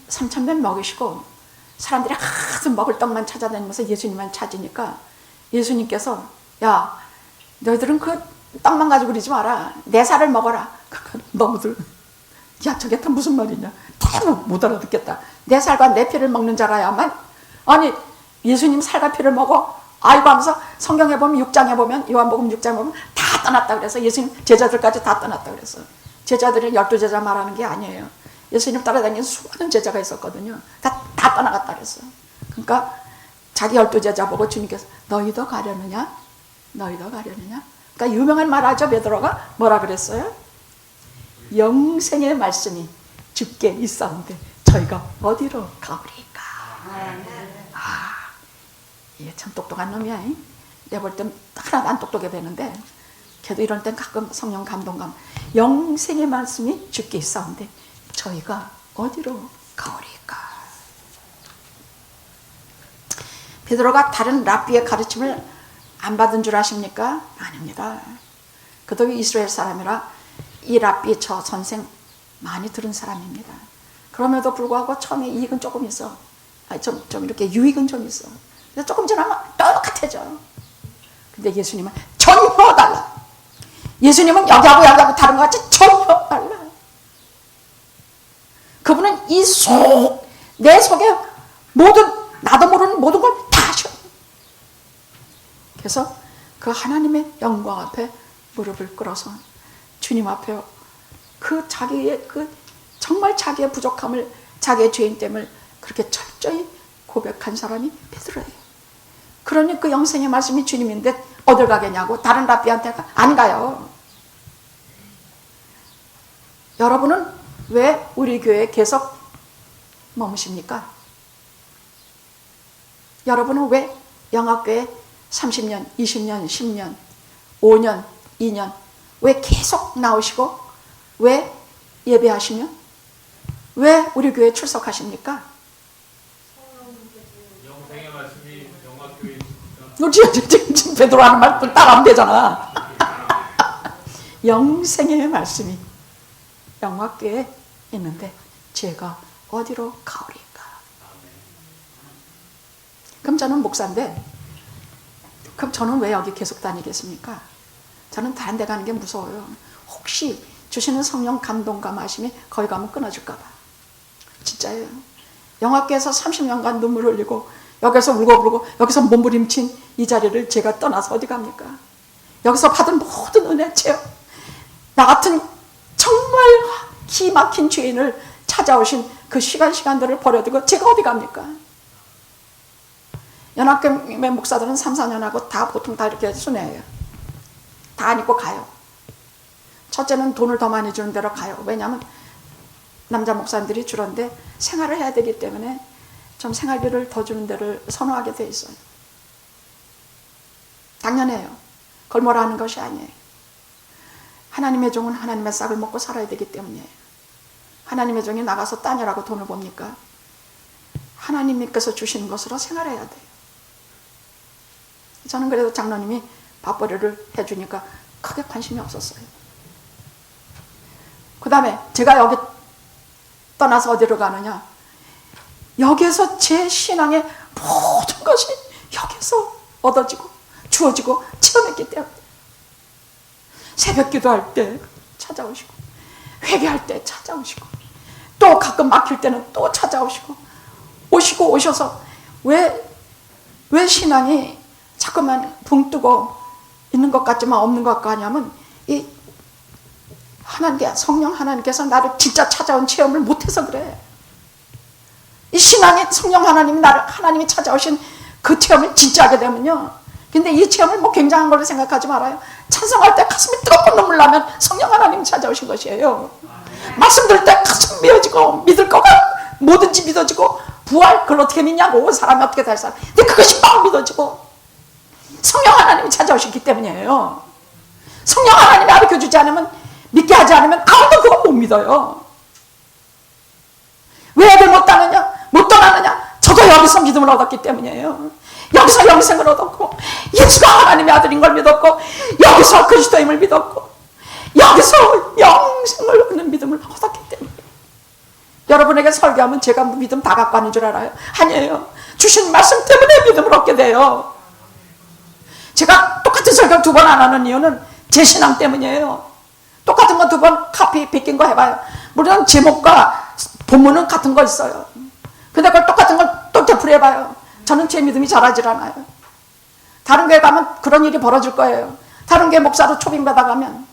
3,000명 먹이시고 사람들이 하도 먹을 떡만 찾아다니면서 예수님만 찾으니까 예수님께서 야 너희들은 그 떡만 가지고 그러지 마라. 내 살을 먹어라. 너희들 야 저게 다 무슨 말이냐. 다 못 알아듣겠다. 내 살과 내 피를 먹는 자라야만 아니 예수님 살과 피를 먹어? 아이고 하면서 성경에 보면 6장에 보면 요한복음 6장에 보면 다 떠났다 그래서 예수님 제자들까지 다 떠났다 그랬어. 제자들은 12제자 말하는 게 아니에요. 예수님 따라다니는 수많은 제자가 있었거든요. 다 떠나갔다 그랬어요. 그러니까 자기 12제자 보고 주님께서 너희도 가려느냐? 너희도 가려느냐? 그러니까 유명한 말 하죠. 베드로가 뭐라 그랬어요? 영생의 말씀이 주께 있사온데 저희가 어디로 가오리까? 이게 참 똑똑한 놈이야. 내가 볼 땐 하나도 안 똑똑해 되는데 걔도 이럴 땐 가끔 성령 감동감. 영생의 말씀이 주께 있사온데 저희가 어디로 가오리까? 베드로가 다른 랍비의 가르침을 안 받은 줄 아십니까? 아닙니다. 그도 이스라엘 사람이라 이 랍비 저 선생 많이 들은 사람입니다. 그럼에도 불구하고 처음에 이익은 조금 있어. 좀 이렇게 유익은 좀 있어. 그래서 조금 지나면 똑같아져. 근데 예수님은 전혀 달라. 예수님은 여기하고 다른 것 같이 전혀 달라. 그분은 내 속에 모든 나도 모르는 모든 걸 다 아셔. 그래서 그 하나님의 영광 앞에 무릎을 꿇어서 주님 앞에 자기의 정말 자기의 부족함을 자기의 죄인됨을 그렇게 철저히 고백한 사람이 베드로예요. 그러니 그 영생의 말씀이 주님인데 어딜 가겠냐고 다른 랍비한테 안 가요. 여러분은 왜 우리 교회에 계속 머무십니까? 여러분은 왜 영학교에 30년, 20년, 10년, 5년, 2년 왜 계속 나오시고 왜 예배하시면 왜 우리 교회에 출석하십니까? 영생의 말씀이 영학교에 있으니까. 지금 베드로 하는 말 따라 안 되잖아. 영생의 말씀이 영학교에 있는데 제가 어디로 가오리까? 그럼 저는 목사인데 그럼 저는 왜 여기 계속 다니겠습니까? 저는 다른 데 가는 게 무서워요. 혹시 주시는 성령 감동감 하심이 거기 가면 끊어질까 봐. 진짜예요. 영학교에서 30년간 눈물 흘리고 여기서 울고불고 여기서 몸부림친 이 자리를 제가 떠나서 어디 갑니까? 여기서 받은 모든 은혜 체험 나 같은 정말 기 막힌 죄인을 찾아오신 그 시간들을 버려두고 제가 어디 갑니까? 연합교회 목사들은 3, 4년 하고 다 보통 다 이렇게 순회해요. 다 안 입고 가요. 첫째는 돈을 더 많이 주는 데로 가요. 왜냐하면 남자 목사님들이 주런데 생활을 해야 되기 때문에 좀 생활비를 더 주는 데를 선호하게 돼 있어요. 당연해요. 그걸 뭐라 하는 것이 아니에요. 하나님의 종은 하나님의 싹을 먹고 살아야 되기 때문이에요. 하나님의 종이 나가서 따냐라고 돈을 봅니까? 하나님께서 주시는 것으로 생활해야 돼요. 저는 그래도 장로님이 밥벌이를 해주니까 크게 관심이 없었어요. 그 다음에 제가 여기 떠나서 어디로 가느냐? 여기에서 제 신앙의 모든 것이 여기서 얻어지고 주어지고 체험했기 때문에 새벽 기도할 때 찾아오시고 회개할 때 찾아오시고 또 가끔 막힐 때는 또 찾아오시고 오셔서 왜 신앙이 자꾸만 붕 뜨고 있는 것 같지만 없는 것 같냐면 이 성령 하나님께서 나를 진짜 찾아온 체험을 못해서 그래. 이 신앙이 성령 하나님이 찾아오신 그 체험을 진짜 하게 되면요. 근데 이 체험을 뭐 굉장한 걸로 생각하지 말아요. 찬송할 때 가슴이 뜨겁고 눈물 나면 성령 하나님이 찾아오신 것이에요. 말씀 들을 때 가슴 미어지고 믿을 거가 뭐든지 믿어지고 부활 그걸 어떻게 믿냐고 사람이 어떻게 살 사람. 근데 그것이 막 믿어지고 성령 하나님이 찾아오셨기 때문이에요. 성령 하나님이 가르쳐주지 않으면 믿게 하지 않으면 아무도 그거 못 믿어요. 왜 애들 못 떠나느냐? 저도 여기서 믿음을 얻었기 때문이에요. 여기서 영생을 얻었고 예수가 하나님의 아들인 걸 믿었고 여기서 그리스도임을 믿었고 여기서 영생을 얻는 믿음을 얻었기 때문에 여러분에게 설교하면 제가 믿음 다 갖고 하는 줄 알아요? 아니에요. 주신 말씀 때문에 믿음을 얻게 돼요. 제가 똑같은 설교 2번 안 하는 이유는 제 신앙 때문이에요. 똑같은 거 2번 카피 베낀 거 해봐요. 물론 제목과 본문은 같은 거 있어요. 근데 그걸 똑같은 걸 또 되풀이해봐요. 저는 제 믿음이 자라질 않아요. 다른 교회 가면 그런 일이 벌어질 거예요. 다른 교회 목사로 초빙받아가면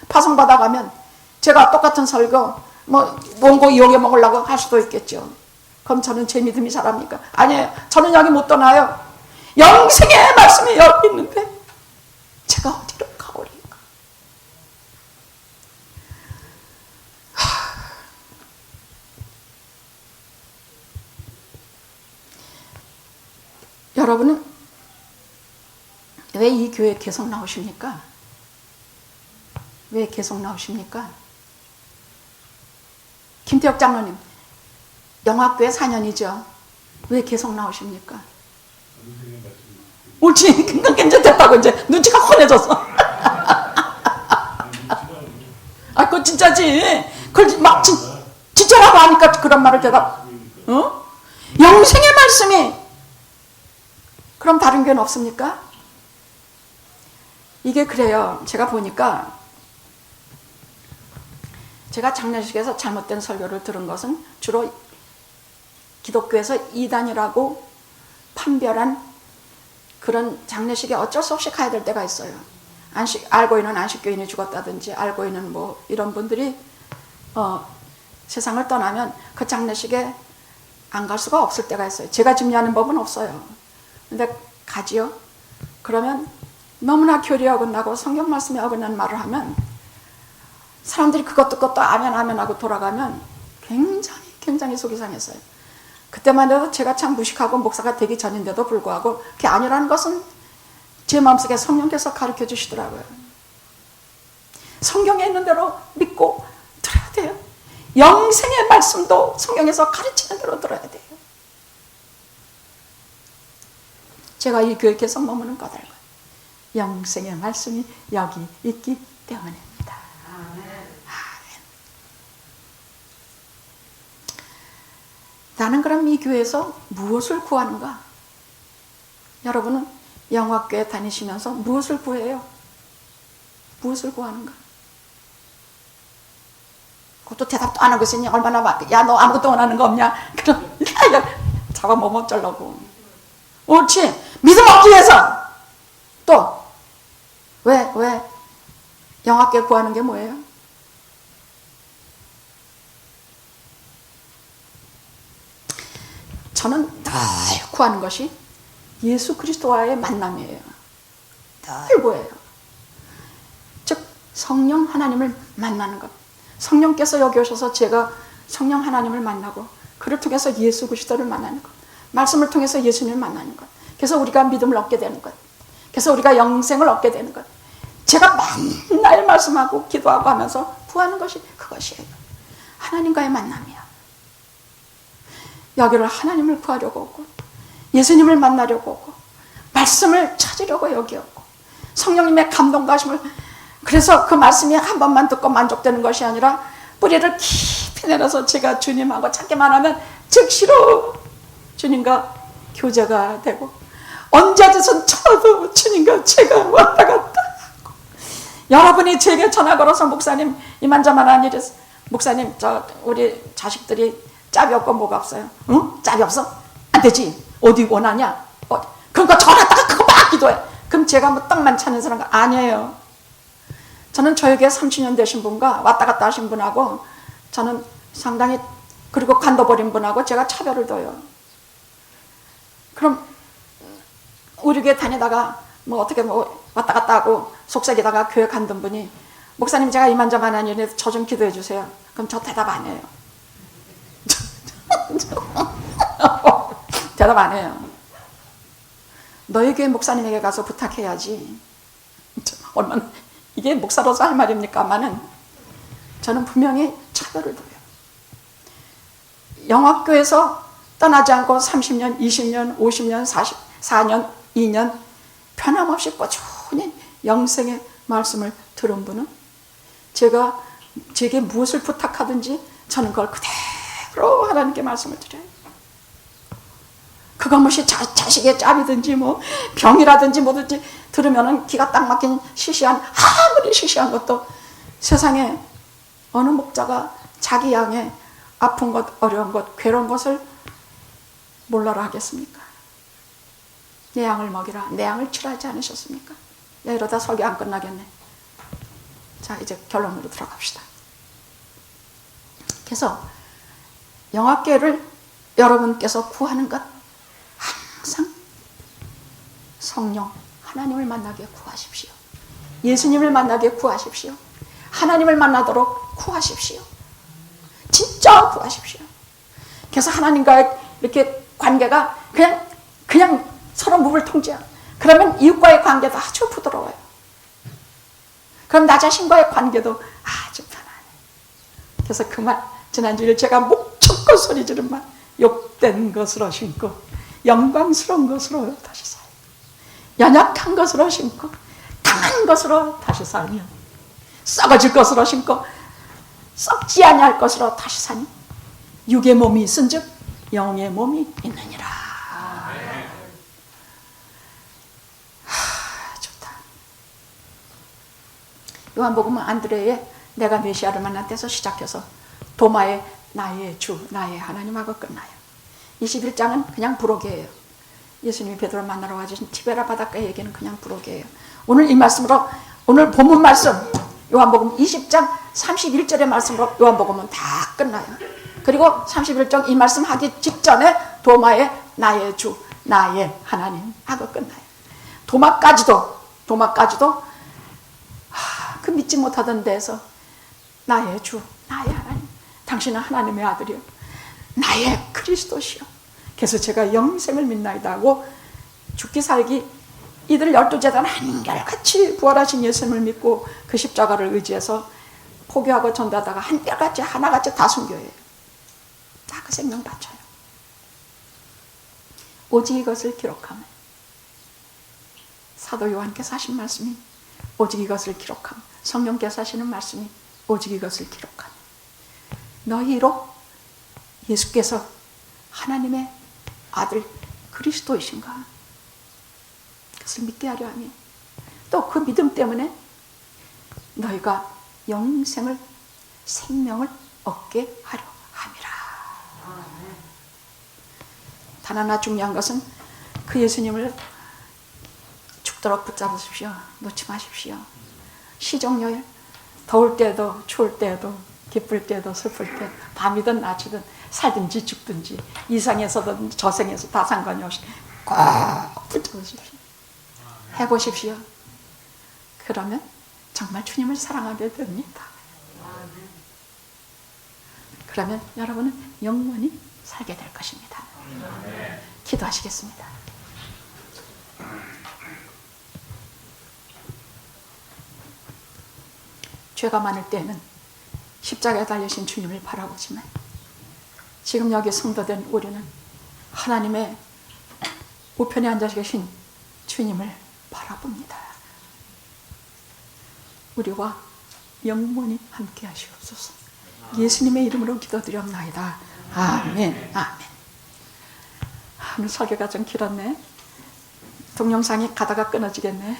파송받아가면 제가 똑같은 설교 원고 이용해 먹으려고 할 수도 있겠죠. 그럼 저는 제 믿음이 자랍니까? 아니에요. 저는 여기 못 떠나요. 영생의 말씀이 여기 있는데 제가 어디로 가오리까? 여러분은 왜 이 교회에 계속 나오십니까? 왜 계속 나오십니까? 김태혁 장로님, 영화교회 4년이죠. 왜 계속 나오십니까? 옳지. 금방 괜찮됐다고 이제 눈치가 훤해졌어. 아, 그거 진짜지. 그걸 막 진짜라고 하니까 그런 말을 대답. 어? 영생의 말씀이 그럼 다른 교회는 없습니까? 이게 그래요. 제가 보니까 제가 장례식에서 잘못된 설교를 들은 것은 주로 기독교에서 이단이라고 판별한 그런 장례식에 어쩔 수 없이 가야 될 때가 있어요. 알고 있는 안식교인이 죽었다든지 알고 있는 뭐 이런 분들이 세상을 떠나면 그 장례식에 안 갈 수가 없을 때가 있어요. 제가 준비하는 법은 없어요. 근데 가지요. 그러면 너무나 교리에 어긋나고 성경 말씀에 어긋난 말을 하면 사람들이 그것도 아멘 하고 돌아가면 굉장히 속이 상했어요. 그때만 해도 제가 참 무식하고 목사가 되기 전인데도 불구하고 그게 아니라는 것은 제 마음속에 성령께서 가르쳐 주시더라고요. 성경에 있는 대로 믿고 들어야 돼요. 영생의 말씀도 성경에서 가르치는 대로 들어야 돼요. 제가 이 교회 계속 머무는 까닭은 영생의 말씀이 여기 있기 때문입니다. 아멘. 나는 그럼 이 교회에서 무엇을 구하는가? 여러분은 영화교회 다니시면서 무엇을 구해요? 무엇을 구하는가? 그것도 대답도 안 하고 있으니 얼마나 야 너 아무것도 원하는 거 없냐? 그럼 잡아먹으면 어쩌려고. 옳지. 믿음 얻기 위해서 또 왜 영화교회 구하는 게 뭐예요? 저는 늘 구하는 것이 예수 그리스도와의 만남이에요. 늘 구해요. 성령 하나님을 만나는 것. 성령께서 여기 오셔서 제가 성령 하나님을 만나고 그를 통해서 예수 그리스도를 만나는 것. 말씀을 통해서 예수님을 만나는 것. 그래서 우리가 믿음을 얻게 되는 것. 그래서 우리가 영생을 얻게 되는 것. 제가 맨날 말씀하고 기도하고 하면서 구하는 것이 그것이에요. 하나님과의 만남이야. 여기를 하나님을 구하려고 오고 예수님을 만나려고 오고 말씀을 찾으려고 여기 오고 성령님의 감동과 하심을, 그래서 그 말씀이 한 번만 듣고 만족되는 것이 아니라 뿌리를 깊이 내려서 제가 주님하고 찾기만 하면 즉시로 주님과 교제가 되고 언제든 저도 주님과 제가 왔다 갔다 하고, 여러분이 제게 전화 걸어서 목사님 이만저만한 일이 있어. 목사님 우리 자식들이 짭이 없고 뭐가 없어요. 응? 짭이 없어? 안 되지. 어디 원하냐? 그러니까 전화다가 그거 막 기도해. 그럼 제가 뭐 떡만 찾는 사람 아니에요. 저는 저에게 30년 되신 분과 왔다 갔다 하신 분하고 저는 상당히, 그리고 간도버린 분하고 제가 차별을 둬요. 그럼 우리 교회 다니다가 뭐 어떻게 뭐 왔다 갔다 하고 속삭이다가 교회 간던 분이 목사님 제가 이만저만한 일에 저 좀 기도해 주세요. 그럼 저 대답 안 해요. 대답 안 해요. 너희 교회 목사님에게 가서 부탁해야지. 얼마나 이게 목사로서 할 말입니까마는 저는 분명히 차별을 둬요. 영학교에서 떠나지 않고 30년, 20년, 50년, 44년, 2년 변함없이 꾸준히 영생의 말씀을 들은 분은 제게 무엇을 부탁하든지 저는 그걸 그대로 하나님께 말씀을 드려요. 그거 무엇이 자식의 짭이든지 뭐 병이라든지 뭐든지 들으면은 기가 딱 막힌 아무리 시시한 것도 세상에 어느 목자가 자기 양의 아픈 것, 어려운 것, 괴로운 것을 몰라라 하겠습니까? 내 양을 먹이라, 내 양을 치라하지 않으셨습니까? 야, 이러다 설교 안 끝나겠네. 자, 이제 결론으로 들어갑시다. 그래서 영학교를 여러분께서 구하는 것, 항상 성령 하나님을 만나게 구하십시오. 예수님을 만나게 구하십시오. 하나님을 만나도록 구하십시오. 진짜 구하십시오. 그래서 하나님과의 이렇게 관계가 그냥 서로 무불통제야. 그러면 이웃과의 관계도 아주 부드러워요. 그럼 나 자신과의 관계도 아주 편안해. 그래서 그 말, 지난주에 제가 목축고 소리 지른 말, 욕된 것으로 신고 영광스러운 것으로 다시 살고 연약한 것으로 신고 강한 것으로 다시 살면 썩어질 것으로 신고 썩지 아니할 것으로 다시 사니 육의 몸이 있은즉 영의 몸이 있느니라. 좋다. 요한복음은 안드레의 내가 메시아를 만난 데서 시작해서 도마의 나의 주 나의 하나님하고 끝나요. 21장은 그냥 부록이에요. 예수님이 베드로를 만나러 와주신 티베라 바닷가 얘기는 그냥 부록이에요. 오늘 이 말씀으로, 오늘 본문 말씀 요한복음 20장 31절의 말씀으로 요한복음은 다 끝나요. 그리고 31장 이 말씀 하기 직전에 도마의 나의 주 나의 하나님 하고 끝나요. 도마까지도 그 믿지 못하던 데에서 나의 주 나의 하나님, 당신은 하나님의 아들이요 나의 그리스도시요. 그래서 제가 영생을 믿나이다 하고 죽기 살기 이들 12제단 한결같이 부활하신 예수님을 믿고 그 십자가를 의지해서 포기하고 전도하다가 한결같이 하나같이 다 순교해요. 다 그 생명 바쳐요. 오직 이것을 기록하면, 사도 요한께서 하신 말씀이 오직 이것을 기록하면, 성령께서 하시는 말씀이 오직 이것을 기록하면 너희로 예수께서 하나님의 아들 그리스도이신가 그것을 믿게 하려 하니 또 그 믿음 때문에 너희가 영생을 생명을 얻게 하려 함이라. 단 하나 중요한 것은 그 예수님을 죽도록 붙잡으십시오. 놓지 마십시오. 시종요일 더울 때도 추울 때도 기쁠 때도 슬플 때 밤이든 낮이든 살든지 죽든지 이상에서든 저생에서 다 상관이 없이 꼭 붙잡으십시오. 해보십시오. 그러면 정말 주님을 사랑하게 됩니다. 그러면 여러분은 영원히 살게 될 것입니다. 기도하시겠습니다. 죄가 많을 때에는 십자가에 달리신 주님을 바라보지만 지금 여기 성도된 우리는 하나님의 우편에 앉아 계신 주님을 바라봅니다. 우리와 영원히 함께 하시옵소서. 예수님의 이름으로 기도드렸나이다. 아멘. 아멘. 오늘 설교가 좀 길었네. 동영상이 가다가 끊어지겠네.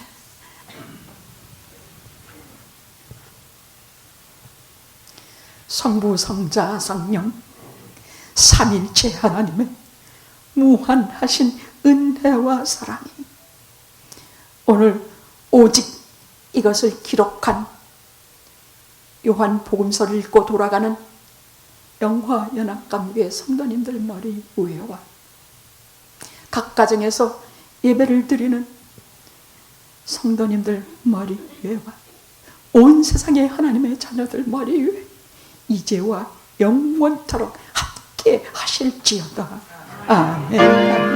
성부, 성자, 성령 삼일체 하나님의 무한하신 은혜와 사랑이 오늘 오직 이것을 기록한 요한 복음서를 읽고 돌아가는 영화연합감교회 성도님들 머리 위에와 각 가정에서 예배를 드리는 성도님들 머리 위에와 온 세상의 하나님의 자녀들 머리 위에 이제와 영원토록 함께 하실지어다. 아멘.